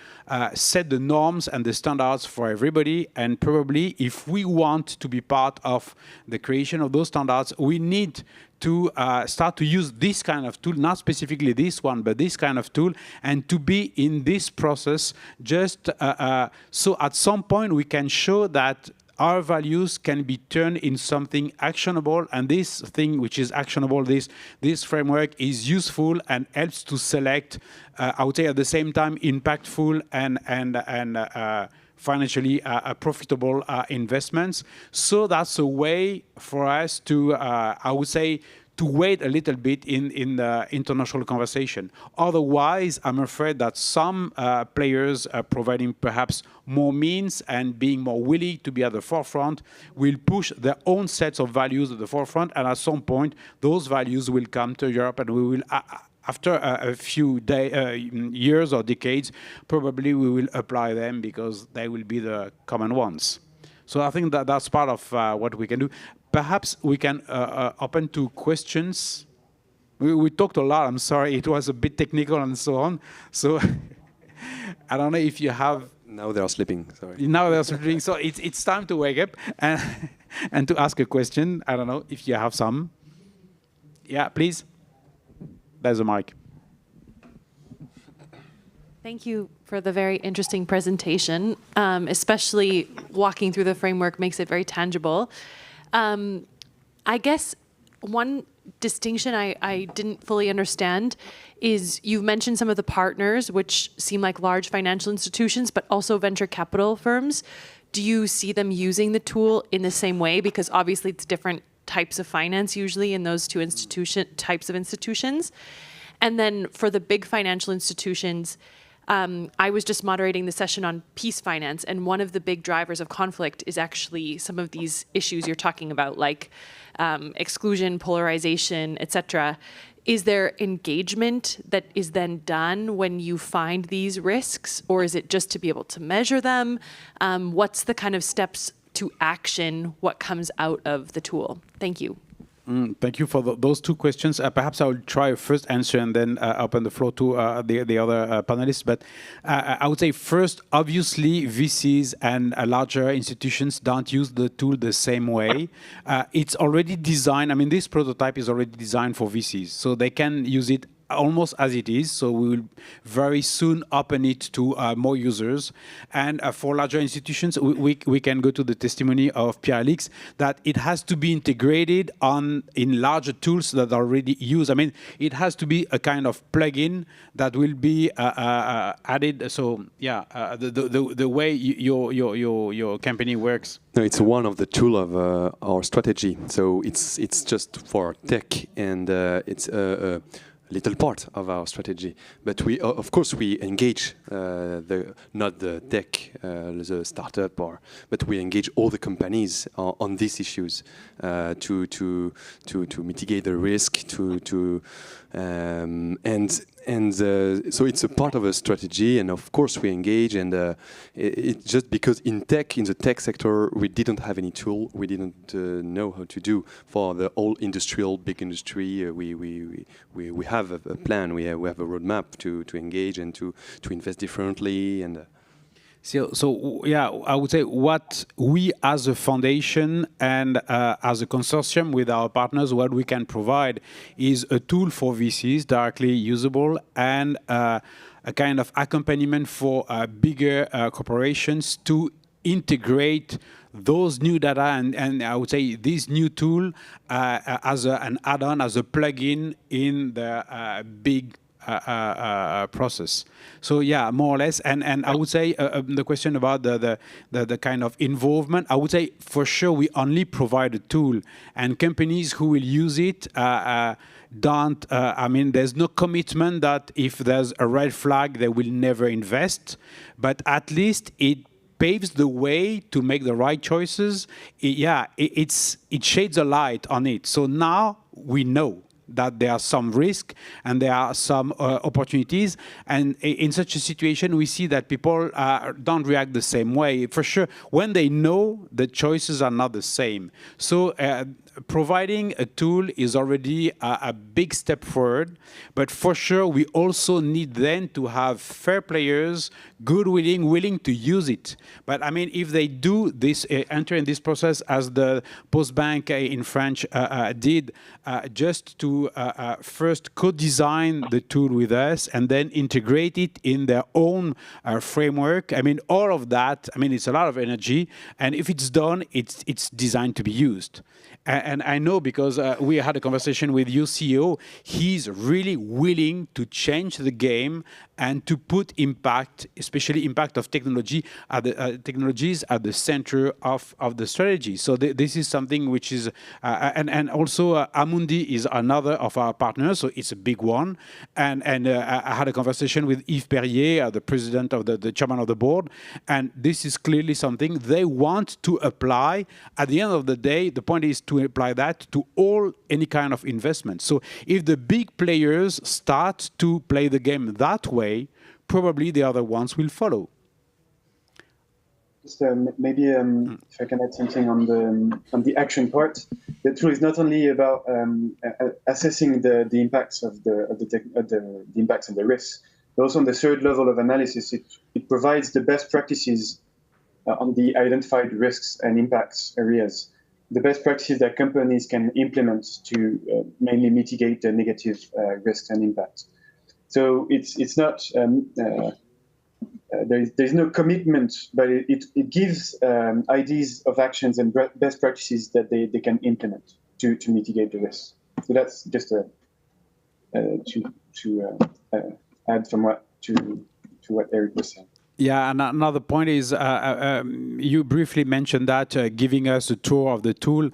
set the norms and the standards for everybody, and probably if we want to be part of the creation of those standards, we need to start to use this kind of tool, not specifically this one, but this kind of tool, and to be in this process just so at some point we can show that our values can be turned in something actionable, and this thing which is actionable, this framework is useful and helps to select, I would say at the same time, impactful and financially profitable investments. So that's a way for us to, I would say, to wait a little bit in the international conversation. Otherwise, I'm afraid that some players providing perhaps more means and being more willing to be at the forefront will push their own sets of values at the forefront, and at some point, those values will come to Europe, and we will after a few years or decades, probably we will apply them because they will be the common ones. So I think that that's part of what we can do. Perhaps we can open to questions. We talked a lot, I'm sorry, it was a bit technical and so on. So I don't know if you have... Now they are sleeping, sorry. Now they are sleeping, so it's time to wake up and to ask a question. I don't know if you have some. Yeah, please. There's a mic. Thank you for the very interesting presentation, especially walking through the framework makes it very tangible. I guess one distinction I didn't fully understand is you've mentioned some of the partners, which seem like large financial institutions, but also venture capital firms. Do you see them using the tool in the same way? Because obviously it's different types of finance usually in those two types of institutions. And then for the big financial institutions, I was just moderating the session on peace finance, and one of the big drivers of conflict is actually some of these issues you're talking about, like exclusion, polarization, etc. Is there engagement that is then done when you find these risks, or is it just to be able to measure them? What's the kind of steps to action? What comes out of the tool? Thank you. Thank you for those two questions. Perhaps I will try a first answer and then open the floor to the other panelists. But I would say first, obviously, VCs and larger institutions don't use the tool the same way. It's already designed. I mean, this prototype is already designed for VCs, so they can use it almost as it is, so we will very soon open it to more users. And for larger institutions, we can go to the testimony of Pierre-Alix that it has to be integrated in larger tools that are already used. I mean, it has to be a kind of plugin that will be added. So yeah, the way your company works. No, it's one of the tools of our strategy. So it's just for tech, and it's a little part of our strategy, but we, of course, we engage not the tech, the startup, but we engage all the companies on these issues to mitigate the risk, So it's a part of a strategy, and of course we engage. And it's just because in the tech sector, we didn't have any tool, we didn't know how to do for the whole big industry. We have a plan, we have a roadmap to engage and to invest differently. And So yeah, I would say what we as a foundation and as a consortium with our partners, what we can provide is a tool for VCs directly usable, and a kind of accompaniment for bigger corporations to integrate those new data and I would say this new tool as an add-on, as a plug-in in the big process. So yeah, more or less. And I would say the question about the kind of involvement, I would say for sure we only provide a tool, and companies who will use it don't. I mean, there's no commitment that if there's a red flag, they will never invest. But at least it paves the way to make the right choices. It shades a light on it. So now we know that there are some risk and there are some opportunities. And in such a situation, we see that people don't react the same way. For sure, when they know, the choices are not the same. So providing a tool is already a big step forward. But for sure, we also need then to have fair players, willing to use it. But I mean, if they do this, enter in this process as the Postbank in French did, just to first co-design the tool with us and then integrate it in their own framework. I mean, all of that, I mean, it's a lot of energy. And if it's done, it's designed to be used. And I know because we had a conversation with your CEO, he's really willing to change the game and to put impact, especially impact of technologies at the center of the strategy. So this is something which is, and also Amundi is another of our partners, so it's a big one. And I had a conversation with Yves Perrier, the president of the chairman of the board, and this is clearly something they want to apply. At the end of the day, the point is to apply that to any kind of investment. So if the big players start to play the game that way, probably the other ones will follow. Just maybe if I can add something on the action part, the tool is not only about assessing the impacts of the impacts and the risks, but also on the third level of analysis, it provides the best practices on the identified risks and impacts areas, the best practices that companies can implement to mainly mitigate the negative risks and impacts. So it's not there's no commitment, but it gives ideas of actions and best practices that they can implement to mitigate the risks. So that's just to add to what Eric was saying. Yeah, and another point is you briefly mentioned that giving us a tour of the tool.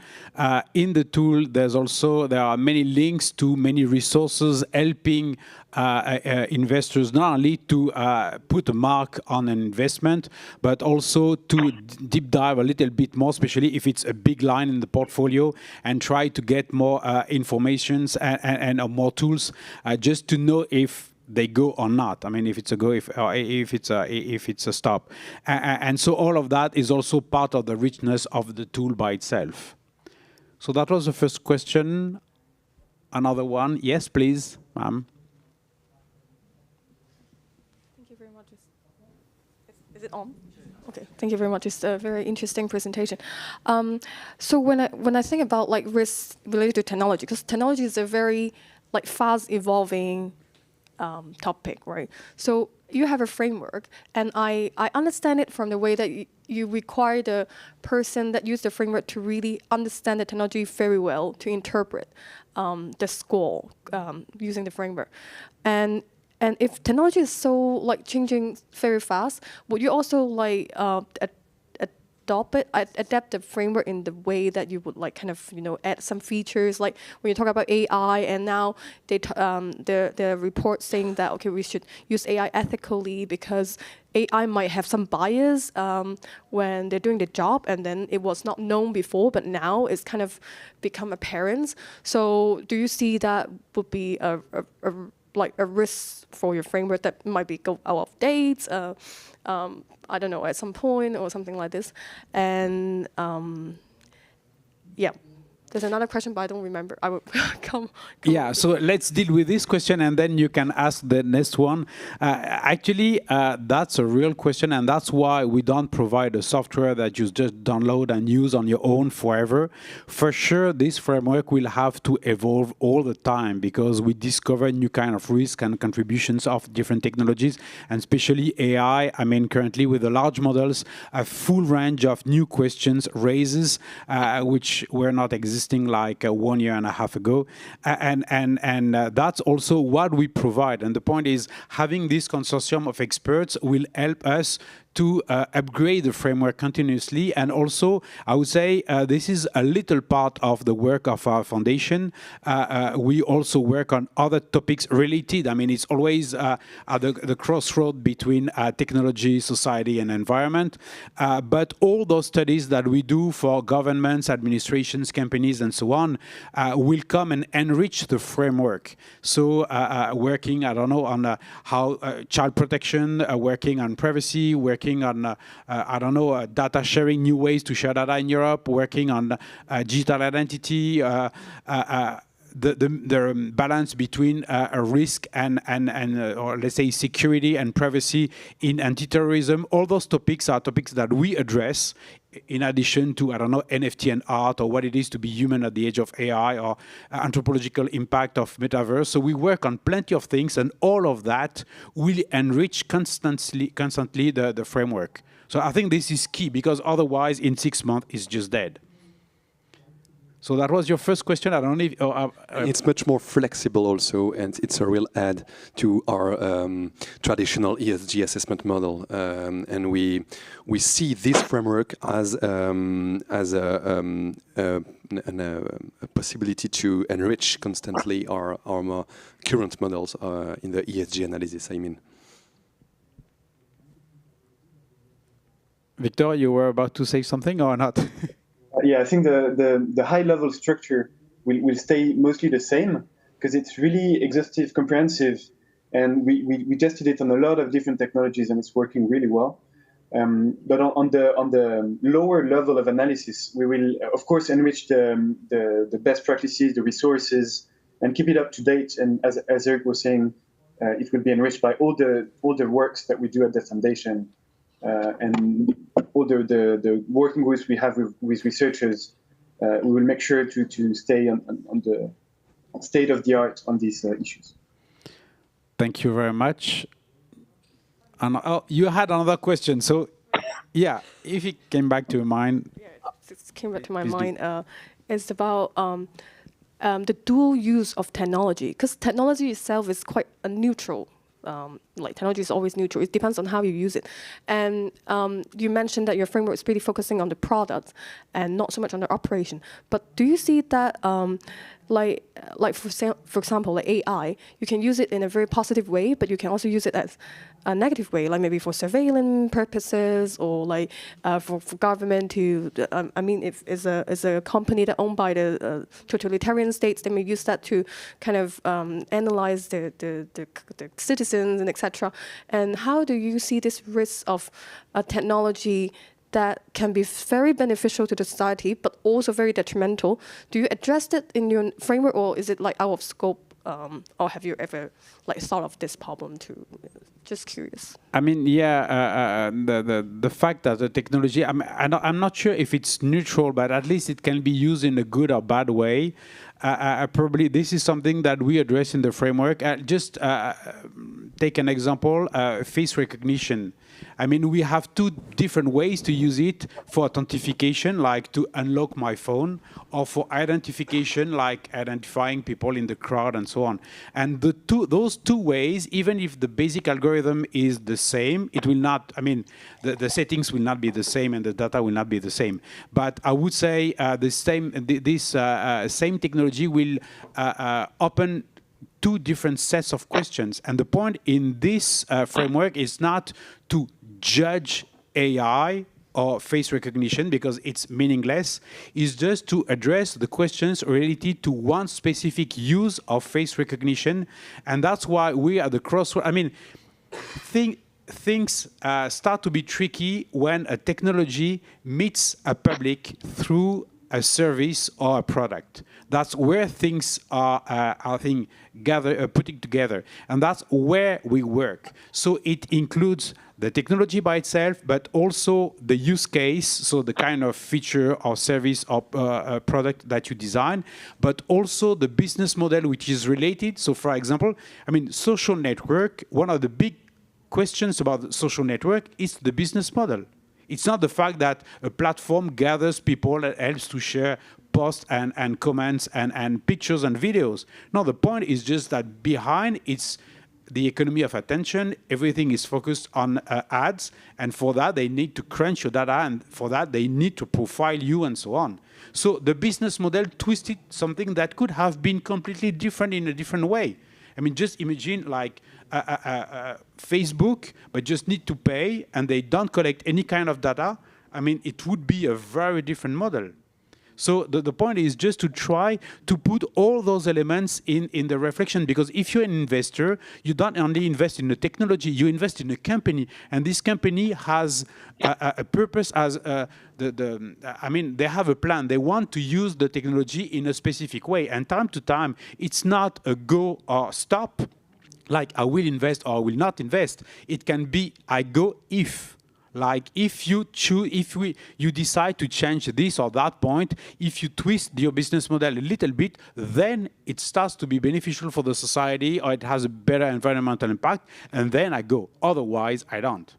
In the tool, there are many links to many resources helping investors not only to put a mark on an investment, but also to deep dive a little bit more, especially if it's a big line in the portfolio, and try to get more informations and more tools just to know if they go or not. I mean, if it's a go, if it's a stop, and so all of that is also part of the richness of the tool by itself. So that was the first question. Another one, yes, please, ma'am. Thank you very much. Is it on? Okay, thank you very much. It's a very interesting presentation. So when I think about like risks related to technology, because technology is a very like fast evolving topic, right? So you have a framework, and I understand it from the way that you require the person that uses the framework to really understand the technology very well, to interpret the score using the framework. And if technology is so like changing very fast, would you also like adapt the framework in the way that you would like kind of, you know, add some features, like when you talk about AI, and now the report saying that, okay, we should use AI ethically because AI might have some bias when they're doing the job, and then it was not known before, but now it's kind of become apparent. So do you see that would be like a risk for your framework that might be go out of date? I don't know, at some point or something like this. And yeah, there's another question, but I don't remember. I will come. Yeah, so let's deal with this question, and then you can ask the next one. Actually, that's a real question, and that's why we don't provide a software that you just download and use on your own forever. For sure, this framework will have to evolve all the time because we discover new kind of risk and contributions of different technologies, and especially AI. I mean, currently with the large models, a full range of new questions raises, which were not existing like 1 year and a half ago. And that's also what we provide. And the point is, having this consortium of experts will help us to upgrade the framework continuously. And also, I would say this is a little part of the work of our foundation. We also work on other topics related. I mean, it's always at the crossroad between technology, society, and environment. But all those studies that we do for governments, administrations, companies, and so on will come and enrich the framework. So working, I don't know, on how child protection, working on privacy, working on, I don't know, data sharing, new ways to share data in Europe, working on digital identity, the balance between risk and or let's say security and privacy in anti-terrorism. All those topics are topics that we address in addition to, I don't know, NFT and art, or what it is to be human at the age of AI, or anthropological impact of metaverse. So we work on plenty of things, and all of that will enrich constantly the framework. So I think this is key, because otherwise in 6 months it's just dead. So that was your first question. I don't know if... It's much more flexible also, and it's a real add to our traditional ESG assessment model. And we see this framework as a possibility to enrich constantly our more current models in the ESG analysis, I mean. Victor, you were about to say something or not? Yeah, I think the high-level structure will stay mostly the same, because it's really exhaustive, comprehensive, and we tested it on a lot of different technologies, and it's working really well. But on the lower level of analysis, we will of course enrich the best practices, the resources, and keep it up to date. And as Eric was saying, it will be enriched by all the works that we do at the foundation. And all the working groups we have with researchers, we will make sure to stay on the state of the art on these issues. Thank you very much. And you had another question, so yeah, if it came back to your mind. Yeah, it came back to my mind. It's about the dual use of technology, because technology itself is quite a neutral. Like technology is always neutral. It depends on how you use it. And you mentioned that your framework is really focusing on the product and not so much on the operation. But do you see that, like for example, like AI, you can use it in a very positive way, but you can also use it as a negative way, like maybe for surveillance purposes, or like for government to. I mean, if it's a company that owned by the totalitarian states, they may use that to kind of analyze the citizens and etc. And how do you see this risk of a technology that can be very beneficial to the society, but also very detrimental? Do you address it in your framework, or is it like out of scope? Or have you ever like thought of this problem too? Just curious. I mean, yeah, the fact that the technology, I'm not sure if it's neutral, but at least it can be used in a good or bad way. probably this is something that we address in the framework. Just take an example, face recognition. I mean, we have two different ways to use it for authentication, like to unlock my phone, or for identification, like identifying people in the crowd and so on. And those two ways, even if the basic algorithm is the same, it will not, I mean, the settings will not be the same and the data will not be the same. But I would say this same technology will open two different sets of questions. And the point in this framework is not to judge AI or face recognition because it's meaningless. It's just to address the questions related to one specific use of face recognition. And that's why we are the crossroads. I mean, things start to be tricky when a technology meets a public through a service or a product. That's where things are, I think, putting together. And that's where we work. So it includes the technology by itself, but also the use case, so the kind of feature or service or product that you design, but also the business model which is related. So for example, I mean, social network, one of the big questions about the social network is the business model. It's not the fact that a platform gathers people and helps to share posts and comments and pictures and videos. No, the point is just that behind it's the economy of attention. Everything is focused on ads. And for that, they need to crunch your data. And for that, they need to profile you and so on. So the business model twisted something that could have been completely different in a different way. I mean, just imagine like Facebook, but just need to pay and they don't collect any kind of data. I mean, it would be a very different model. So the point is just to try to put all those elements in the reflection, because if you're an investor, you don't only invest in the technology, you invest in a company, and this company has a purpose as I mean, they have a plan. They want to use the technology in a specific way, and time to time, it's not a go or stop, like I will invest or I will not invest. It can be I go if. Like if you choose, you decide to change this or that point, if you twist your business model a little bit, then it starts to be beneficial for the society or it has a better environmental impact, and then I go. Otherwise, I don't.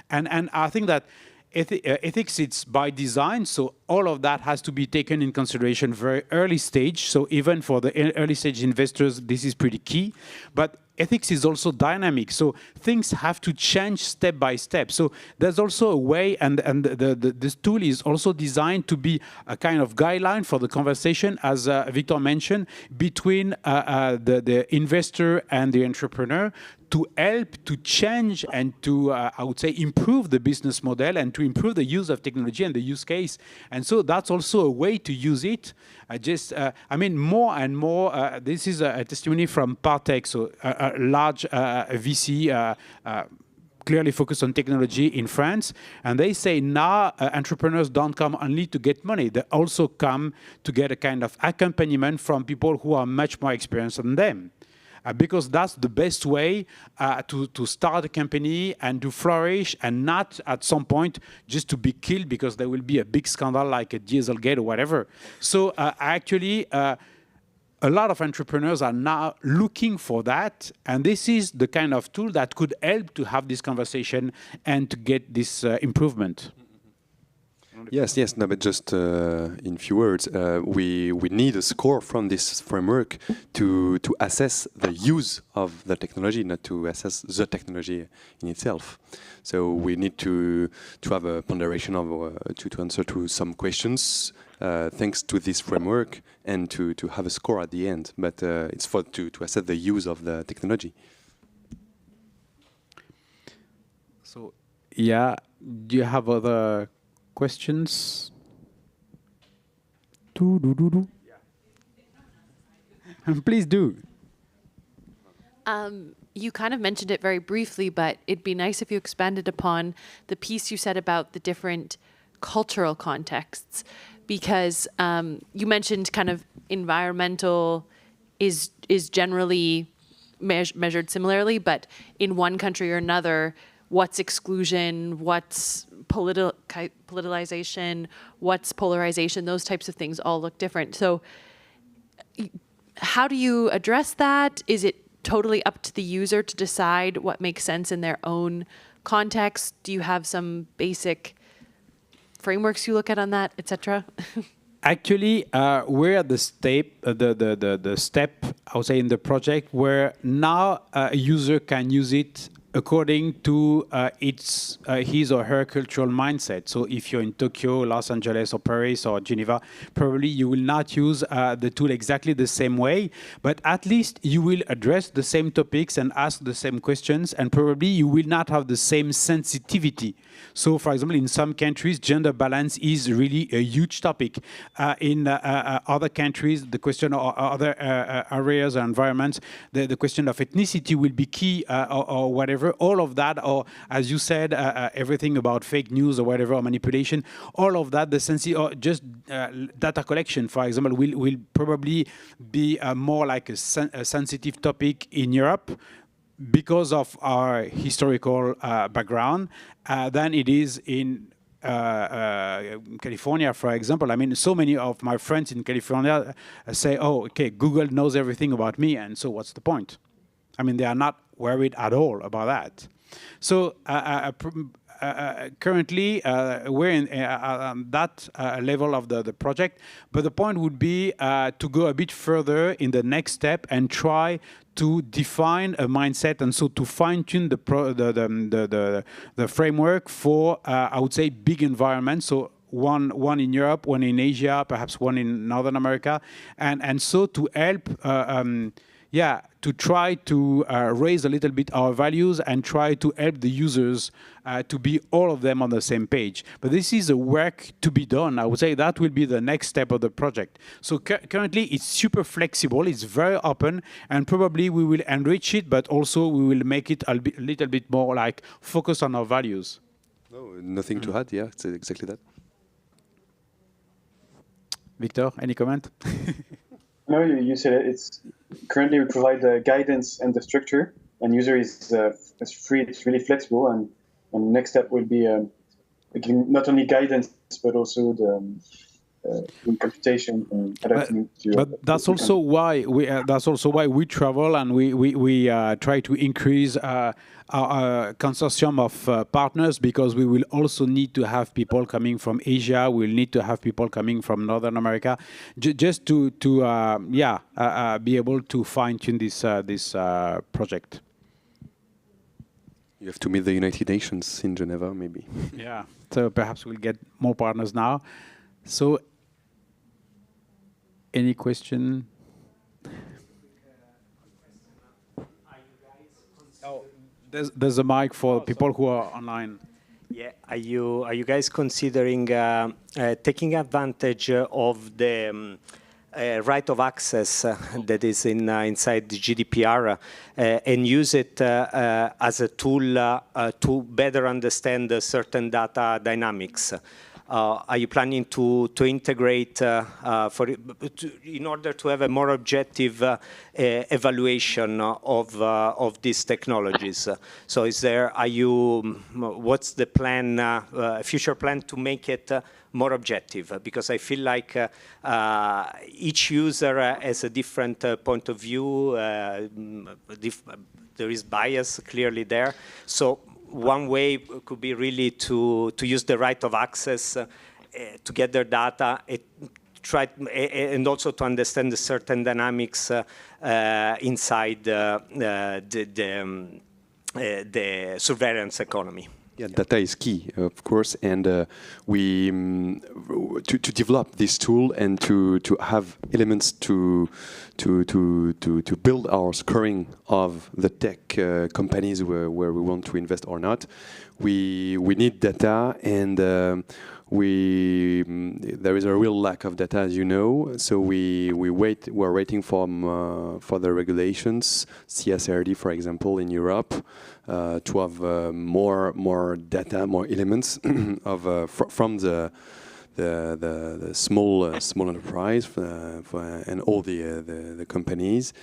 And I think that ethics, it's by design, so all of that has to be taken in consideration very early stage. So even for the early stage investors, this is pretty key. But ethics is also dynamic, so things have to change step by step. So there's also a way, and this tool is also designed to be a kind of guideline for the conversation, as Victor mentioned, between the investor and the entrepreneur, to help to change and to, I would say, improve the business model and to improve the use of technology and the use case. And so that's also a way to use it. I mean, more and more, this is a testimony from Partech, so a large VC clearly focused on technology in France. And they say now entrepreneurs don't come only to get money. They also come to get a kind of accompaniment from people who are much more experienced than them. Because that's the best way to start a company and to flourish, and not at some point just to be killed because there will be a big scandal like a Dieselgate or whatever. So actually, a lot of entrepreneurs are now looking for that, and this is the kind of tool that could help to have this conversation and to get this improvement. Yes, no, but just in few words, we need a score from this framework to assess the use of the technology, not to assess the technology in itself. So we need to have a ponderation of to answer to some questions thanks to this framework, and to have a score at the end. But it's for to assess the use of the technology. So yeah, do you have other questions? Please do. You kind of mentioned it very briefly, but it'd be nice if you expanded upon the piece you said about the different cultural contexts, because you mentioned kind of environmental is generally measured similarly, but in one country or another, what's exclusion, what's politicization, what's polarization, those types of things all look different. So how do you address that? Is it totally up to the user to decide what makes sense in their own context? Do you have some basic frameworks you look at on that, etc.? Actually, we're at the step, I would say, in the project where now a user can use it according to his or her cultural mindset. So if you're in Tokyo, Los Angeles, or Paris, or Geneva, probably you will not use the tool exactly the same way, but at least you will address the same topics and ask the same questions, and probably you will not have the same sensitivity. So, for example, in some countries, gender balance is really a huge topic. In other countries, the question or other areas or environments, the question of ethnicity will be key or whatever. All of that, or as you said, everything about fake news or whatever, or manipulation, all of that, or just data collection, for example, will probably be more like a sensitive topic in Europe, because of our historical background, than it is in California, for example. I mean, so many of my friends in California say, oh, okay, Google knows everything about me, and so what's the point? I mean, they are not worried at all about that. So currently, we're in that level of the project, but the point would be to go a bit further in the next step and try to define a mindset, and so to fine-tune the framework for, I would say, big environments. So one in Europe, one in Asia, perhaps one in Northern America, and so to help. To try to raise a little bit our values and try to help the users to be all of them on the same page. But this is a work to be done. I would say that will be the next step of the project. So currently it's super flexible, it's very open, and probably we will enrich it, but also we will make it a little bit more like focus on our values. No, nothing to add, yeah, it's exactly that. Victor, any comment? No, you said it. It's currently we provide the guidance and the structure, and user is free. It's really flexible, and next step will be not only guidance but also the computation and adapting to. But that's also why we travel, and we try to increase our consortium of partners, because we will also need to have people coming from Asia. We'll need to have people coming from Northern America, just to be able to fine-tune this project. You have to meet the United Nations in Geneva, maybe. Yeah, so perhaps we'll get more partners now. So, any question? Oh, there's a mic for people who are online. Yeah, are you guys considering taking advantage of the right of access that is inside the GDPR and use it as a tool to better understand certain data dynamics? Are you planning to integrate in order to have a more objective evaluation of these technologies? So, what's the plan, future plan to make it more objective? Because I feel like each user has a different point of view. There is bias clearly there. So, one way could be really to use the right of access to get their data, and also to understand the certain dynamics inside the surveillance economy. Yeah, data is key, of course, and to develop this tool and to have elements to build our scoring of the tech companies where we want to invest or not. We need data, and there is a real lack of data, as you know. So we're waiting for the regulations, CSRD, for example, in Europe, to have more data, more elements from the small enterprise and all the companies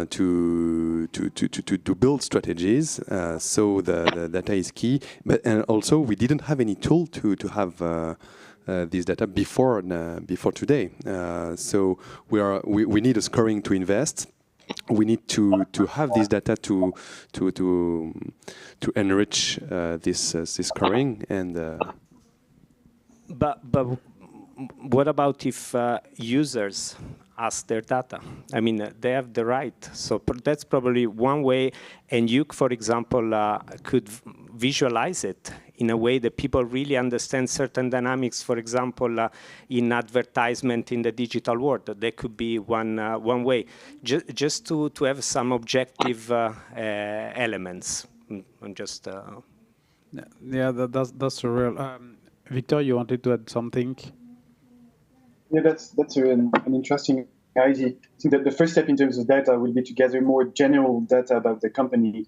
to build strategies. So the data is key, and also we didn't have any tool to have this data before today. So we need a scoring to invest. We need to have this data to enrich this scoring and. But what about if users ask their data? I mean, they have the right. So that's probably one way. And you, for example, could visualize it in a way that people really understand certain dynamics. For example, in advertisement in the digital world, that could be one way. Just to have some objective elements. I'm just. Yeah, that's a real. Victor, you wanted to add something? Yeah, that's an interesting idea. I think that the first step in terms of data will be to gather more general data about the company.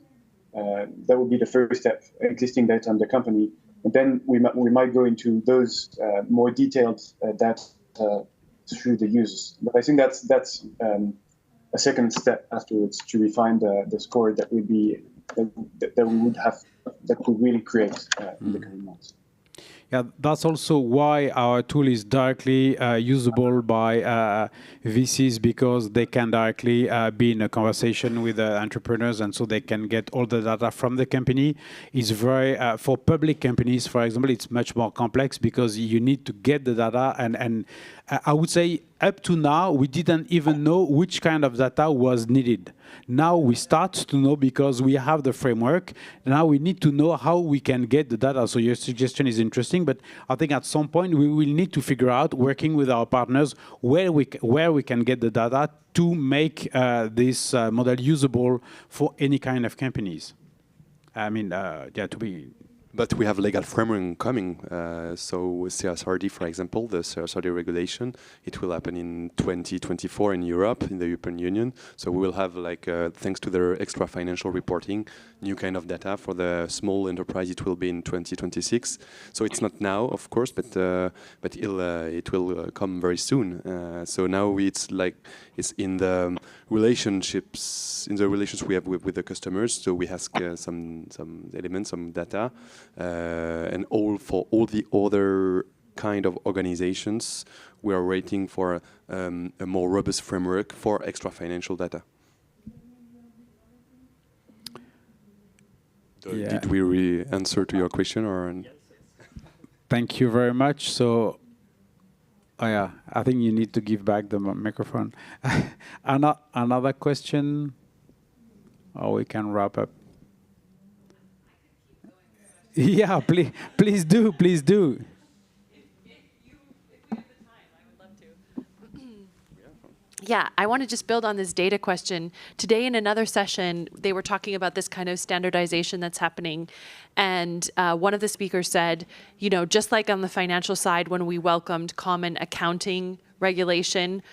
That would be the first step, existing data on the company. And then we might go into those more detailed data through the users. But I think that's a second step afterwards to refine the score that would be that we would have that could really create in the coming months. Yeah, that's also why our tool is directly usable by VCs, because they can directly be in a conversation with entrepreneurs, and so they can get all the data from the company. It's very, for public companies, for example, it's much more complex because you need to get the data. And I would say up to now, we didn't even know which kind of data was needed. Now we start to know because we have the framework. Now we need to know how we can get the data. So your suggestion is interesting, but I think at some point we will need to figure out, working with our partners, where we can get the data to make this model usable for any kind of companies. I mean, yeah, to be. But we have legal framework coming. So CSRD, for example, the CSRD regulation, it will happen in 2024 in Europe, in the European Union. So we will have, like, thanks to their extra financial reporting, new kind of data for the small enterprise. It will be in 2026. So it's not now, of course, but it will come very soon. So now it's in the relations we have with the customers. So we ask some elements, some data. And for all the other kind of organizations, we are waiting for a more robust framework for extra financial data. Yeah. Did we answer to your question? Or? Thank you very much. So, yeah, I think you need to give back the microphone. Another question, or we can wrap up. Yeah, please do. If you have the time, I would love to. Yeah, I want to just build on this data question. Today in another session, they were talking about this kind of standardization that's happening. And one of the speakers said, you know, just like on the financial side, when we welcomed common accounting regulation,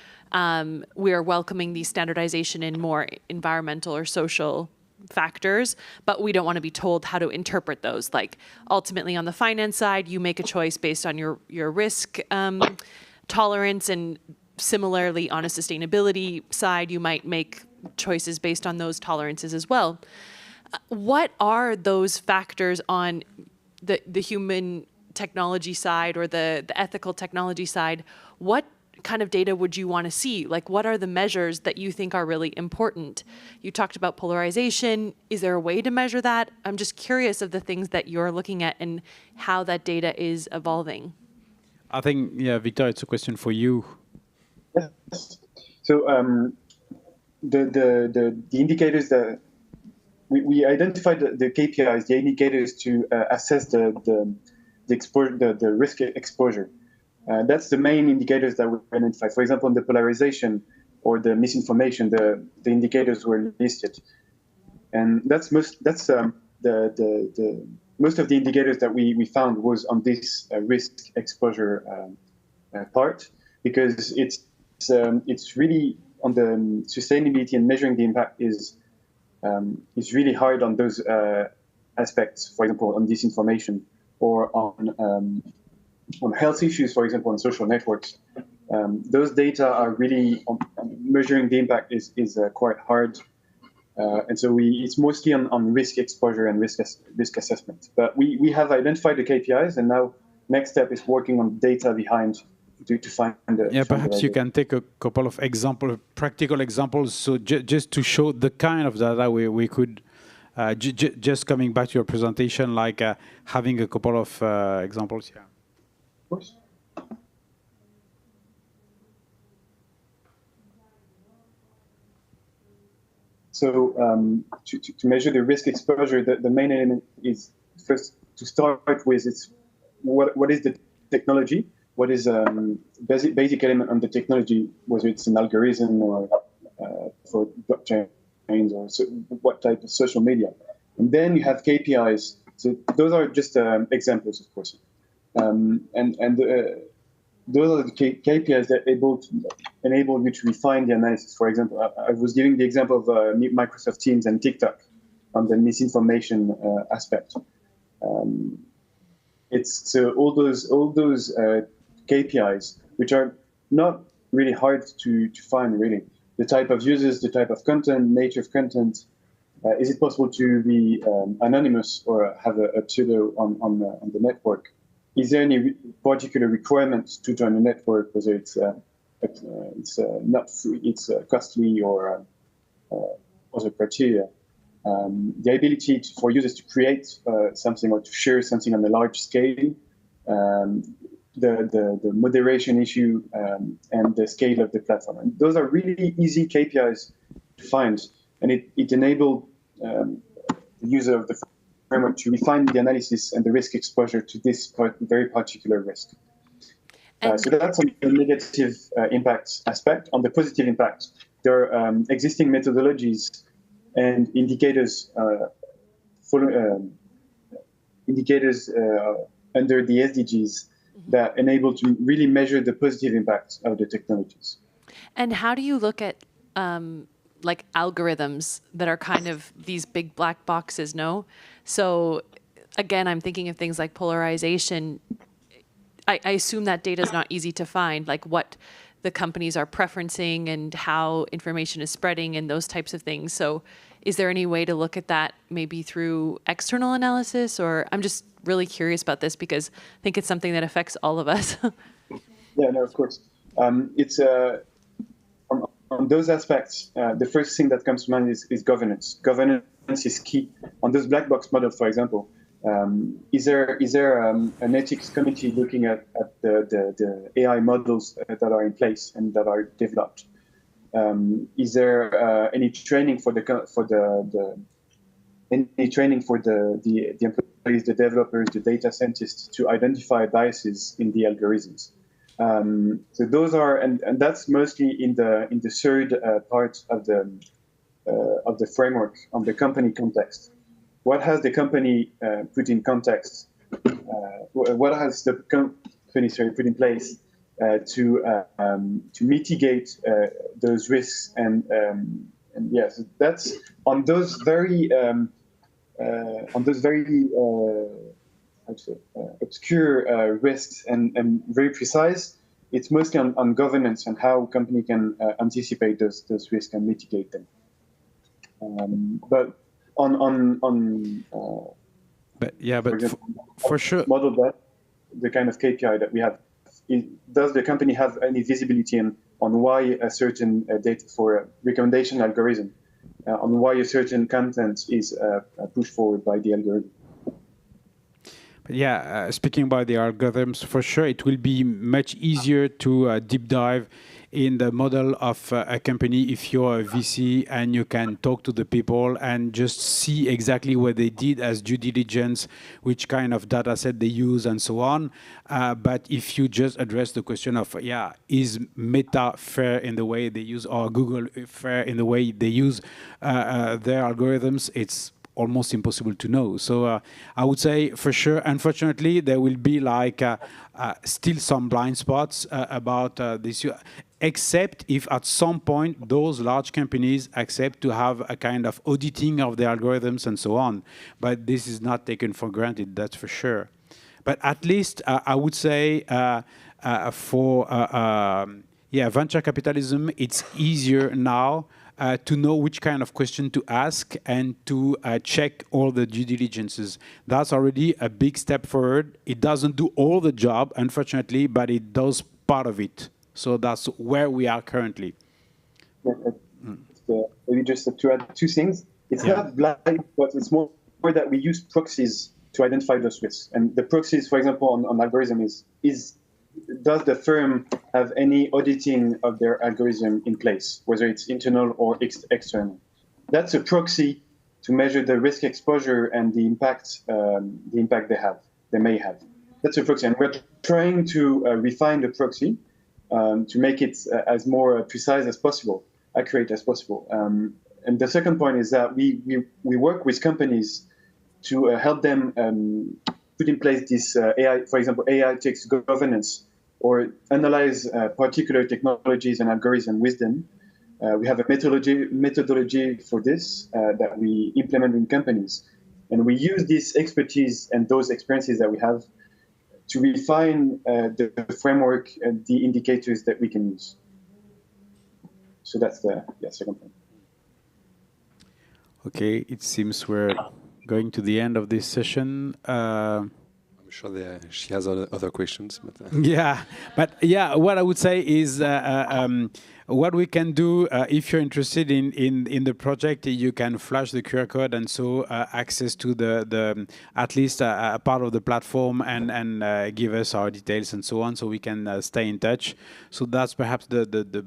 we are welcoming the standardization in more environmental or social factors, but we don't want to be told how to interpret those. Like, ultimately on the finance side, you make a choice based on your risk tolerance, and similarly on a sustainability side, you might make choices based on those tolerances as well. What are those factors on the human technology side or the ethical technology side? What kind of data would you want to see? Like, what are the measures that you think are really important? You talked about polarization. Is there a way to measure that? I'm just curious of the things that you're looking at and how that data is evolving. I think, yeah, Victor, it's a question for you. Yes. So the indicators that we identified the KPIs, the indicators to assess the risk exposure. That's the main indicators that we identified. For example, in the polarization or the misinformation, the indicators were listed, and that's most of the indicators that we found was on this risk exposure part, because it's really on the sustainability and measuring the impact is really hard on those aspects. For example, on disinformation or on health issues, for example, on social networks. Those data are really measuring the impact is quite hard, and so it's mostly on risk exposure and risk assessment. But we have identified the KPIs, and now next step is working on data behind to find the. Yeah, perhaps you can take a couple of practical examples, so just to show the kind of data we could. Just coming back to your presentation, like having a couple of examples. Yeah. Of course. So to measure the risk exposure, the main element is first to start with it's what is the technology, what is basic element on the technology, whether it's an algorithm or for blockchains or what type of social media. And then you have KPIs. So those are just examples, of course. Those are the KPIs that enable you to refine the analysis. For example, I was giving the example of Microsoft Teams and TikTok on the misinformation aspect. It's so all those KPIs, which are not really hard to find, really. The type of users, the type of content, nature of content. Is it possible to be anonymous or have a pseudo on the network? Is there any particular requirements to join the network, whether it's not free, it's costly or other criteria? The ability for users to create something or to share something on a large scale, the moderation issue, and the scale of the platform. And those are really easy KPIs to find, and it enabled the user of the framework to refine the analysis and the risk exposure to this very particular risk. So that's on the negative impact aspect. On the positive impact, there are existing methodologies and indicators under the SDGs that enable to really measure the positive impact of the technologies. And how do you look at like algorithms that are kind of these big black boxes, no? So again, I'm thinking of things like polarization. I assume that data is not easy to find, like what the companies are preferencing and how information is spreading and those types of things. So is there any way to look at that maybe through external analysis? Or I'm just really curious about this because I think it's something that affects all of us. Yeah, no, of course. It's on those aspects, the first thing that comes to mind is governance. Governance is key. On those black box models, for example, is there an ethics committee looking at the AI models that are in place and that are developed? Is there any training for the employees, the developers, the data scientists to identify biases in the algorithms? So those are, and that's mostly in the third part of the framework on the company context. What has the company put in context? What has the company put in place to mitigate those risks? And yes, that's on those very obscure risks and very precise. It's mostly on governance and how a company can anticipate those risks and mitigate them. But for sure, model that the kind of KPI that we have. Does the company have any visibility on why a certain data for a recommendation algorithm, on why a certain content is pushed forward by the algorithm? Yeah, speaking about the algorithms, for sure, it will be much easier to deep dive in the model of a company if you're a VC and you can talk to the people and just see exactly what they did as due diligence, which kind of data set they use and so on. But if you just address the question of, is Meta fair in the way they use, or Google fair in the way they use their algorithms, it's almost impossible to know. So I would say, for sure, unfortunately, there will be like still some blind spots about this, except if at some point those large companies accept to have a kind of auditing of the algorithms and so on. But this is not taken for granted, that's for sure. But at least I would say for venture capitalism, it's easier now to know which kind of question to ask and to check all the due diligences. That's already a big step forward. It doesn't do all the job, unfortunately, but it does part of it. So that's where we are currently. Maybe just to add two things. It's not blind, but it's more that we use proxies to identify those risks. And the proxies, for example, on algorithm is does the firm have any auditing of their algorithm in place, whether it's internal or external? That's a proxy to measure the risk exposure and the impact they may have. That's a proxy, and we're trying to refine the proxy to make it as more precise as possible, accurate as possible. And the second point is that we work with companies to help them put in place this AI, for example, AI takes governance, or analyze particular technologies and algorithms with them. We have a methodology for this that we implement in companies. And we use this expertise and those experiences that we have to refine the framework and the indicators that we can use. So that's the second point. Okay, it seems we're going to the end of this session. I'm sure she has other questions. But, what I would say is what we can do, if you're interested in the project, you can flash the QR code and so access to the at least a part of the platform and give us our details and so on, so we can stay in touch. So that's perhaps the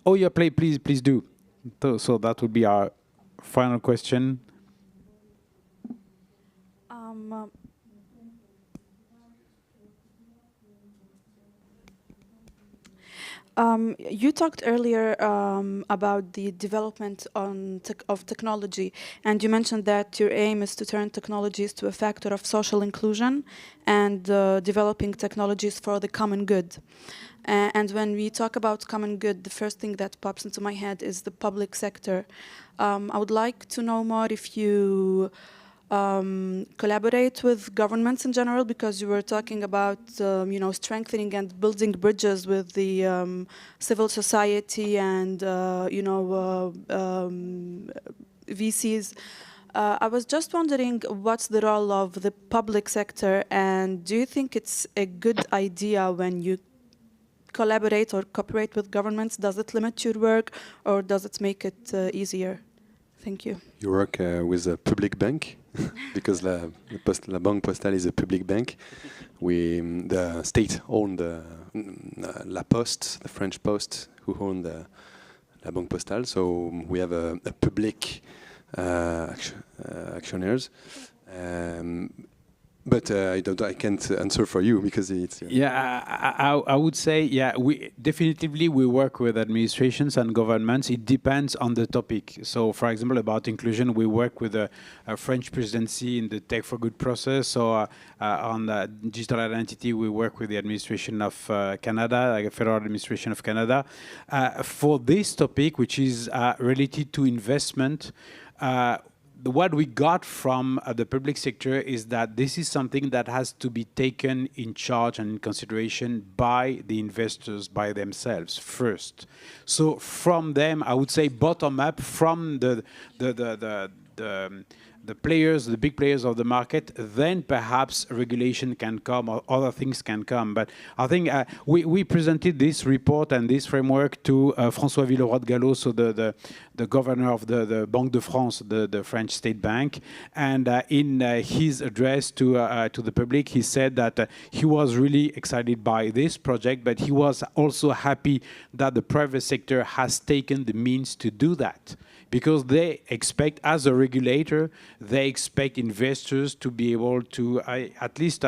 Oh yeah, please do. So that would be our final question. You talked earlier about the development of technology, and you mentioned that your aim is to turn technologies to a factor of social inclusion and developing technologies for the common good. And when we talk about common good, the first thing that pops into my head is the public sector. I would like to know more if you collaborate with governments in general, because you were talking about strengthening and building bridges with the civil society and VCs. I was just wondering, what's the role of the public sector, and do you think it's a good idea when you collaborate or cooperate with governments? Does it limit your work, or does it make it easier? Thank you. You work with a public bank because La Banque Postale is a public bank. The state owned La Poste, the French Post, who owned La Banque Postale. So we have a public actionnaires. But I can't answer for you because it's... I would say, we definitively work with administrations and governments. It depends on the topic. So, for example, about inclusion, we work with a French presidency in the Tech for Good process. So, on digital identity, we work with the administration of Canada, like a federal administration of Canada. For this topic, which is related to investment, what we got from the public sector is that this is something that has to be taken in charge and in consideration by the investors, by themselves first. So from them, I would say bottom up, from the players, the big players of the market, then perhaps regulation can come or other things can come. But I think we presented this report and this framework to François Villeroy de Galhau, so the governor of the Banque de France, the French state bank. And in his address to the public, he said that he was really excited by this project, but he was also happy that the private sector has taken the means to do that. Because they expect, as a regulator, they expect investors to be able to at least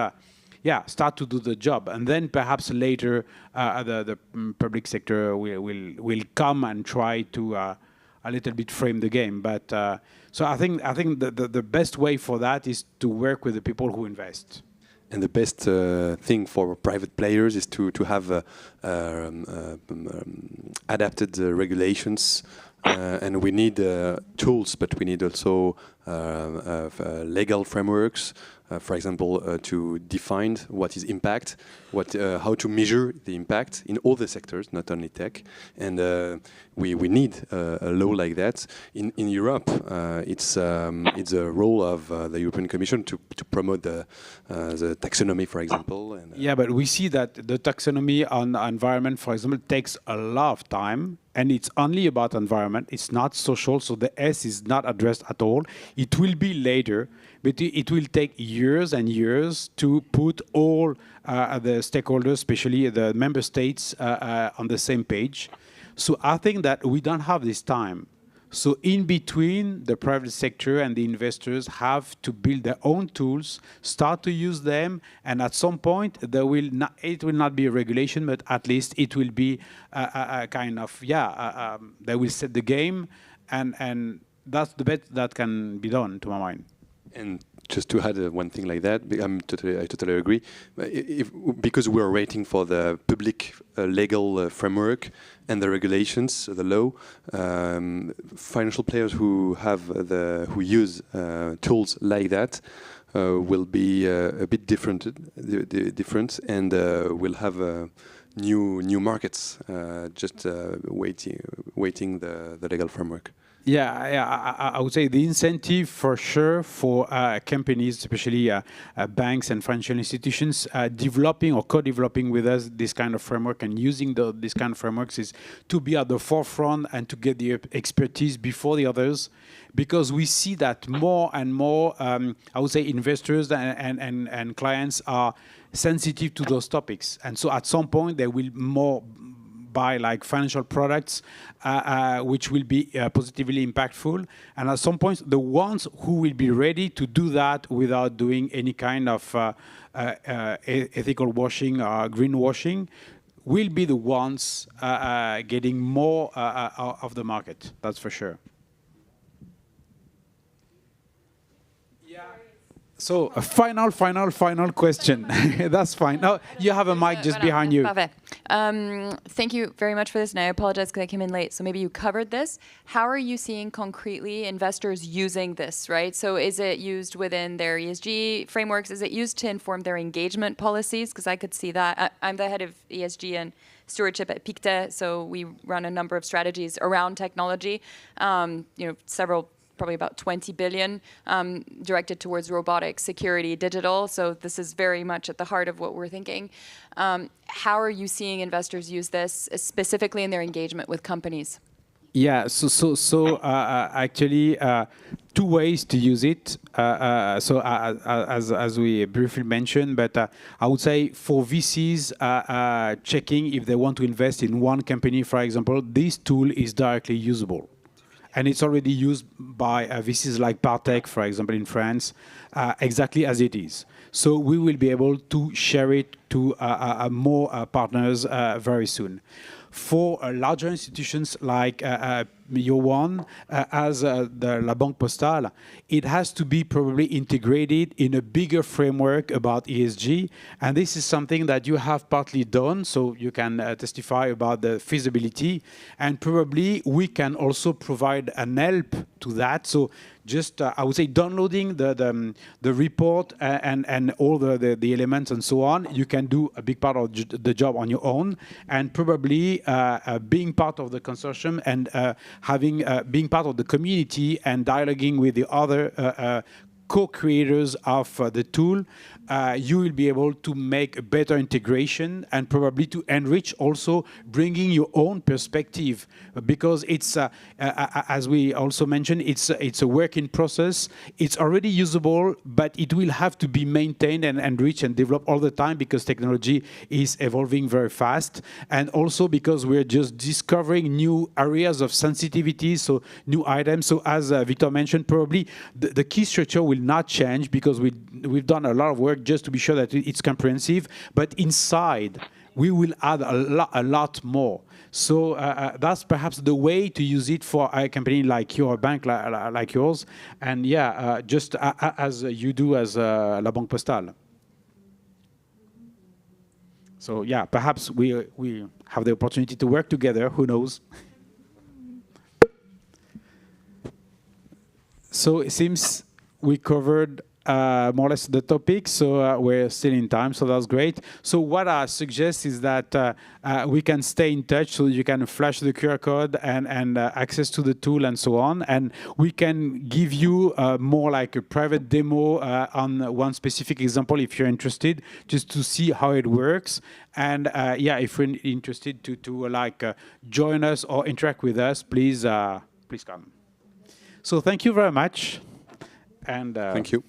start to do the job. And then perhaps later the public sector will come and try to a little bit frame the game. But so I think the best way for that is to work with the people who invest. And the best thing for private players is to have adapted regulations. And we need tools, but we need also legal frameworks, for example, to define what is impact, how to measure the impact in all the sectors, not only tech. And we need a law like that. In Europe, it's a role of the European Commission to promote the taxonomy, for example. And, yeah, but we see that the taxonomy on environment, for example, takes a lot of time. And it's only about environment. It's not social, so the S is not addressed at all. It will be later, but it will take years and years to put all the stakeholders, especially the member states, on the same page. So I think that we don't have this time. So in between, the private sector and the investors have to build their own tools, start to use them, and at some point, it will not be a regulation, but at least it will be a kind of, they will set the game, and that's the best that can be done, to my mind. And just to add one thing like that, I totally agree. Because we're waiting for the public legal framework and the regulations, the law, financial players who use tools like that will be a bit different, and will have new markets, just waiting the legal framework. Yeah, I would say the incentive for sure for companies, especially banks and financial institutions, developing or co-developing with us this kind of framework and using this kind of frameworks is to be at the forefront and to get the expertise before the others, because we see that more and more, I would say, investors and clients are sensitive to those topics. And so at some point, they will more buy like financial products which will be positively impactful, and at some point the ones who will be ready to do that without doing any kind of ethical washing or greenwashing will be the ones getting more of the market. That's for sure. So a final question. That's fine. No, you have a mic just behind you. Thank you very much for this, and I apologize because I came in late. So maybe you covered this. How are you seeing concretely investors using this, right? So is it used within their ESG frameworks? Is it used to inform their engagement policies? Because I could see that. I'm the head of ESG and stewardship at Pictet, so we run a number of strategies around technology. Several, probably about 20 billion directed towards robotics, security, digital. So this is very much at the heart of what we're thinking. How are you seeing investors use this, specifically in their engagement with companies? Yeah, actually, two ways to use it. As we briefly mentioned, but I would say for VCs checking if they want to invest in one company, for example, this tool is directly usable. And it's already used by VCs like Partech, for example, in France, exactly as it is. So we will be able to share it to more partners very soon. For larger institutions like your one, as the La Banque Postale, it has to be probably integrated in a bigger framework about ESG. And this is something that you have partly done, so you can testify about the feasibility. And probably we can also provide an help to that. So just, I would say, downloading the report and all the elements and so on, you can do a big part of the job on your own, and probably being part of the consortium and being part of the community and dialoguing with the other co-creators of the tool, you will be able to make a better integration and probably to enrich also bringing your own perspective, because it's, as we also mentioned, it's a work in process. It's already usable, but it will have to be maintained and enriched and developed all the time because technology is evolving very fast. And also because we're just discovering new areas of sensitivity, so new items. So as Victor mentioned, probably the key structure will not change because we've done a lot of work just to be sure that it's comprehensive, but inside we will add a lot more. So that's perhaps the way to use it for a company like your bank, like yours, and just as you do as La Banque Postale. So perhaps we have the opportunity to work together. Who knows? So it seems we covered more or less the topic, so we're still in time, so that's great. So what I suggest is that we can stay in touch, so you can flash the QR code and access to the tool and so on, and we can give you more like a private demo on one specific example if you're interested, just to see how it works. And yeah, if you're interested to like join us or interact with us, please please come. So thank you very much. And Thank you.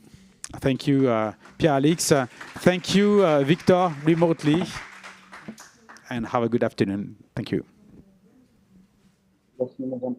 thank you, Pierre-Alix. Thank you, Victor, remotely. And have a good afternoon. Thank you. Merci, madame.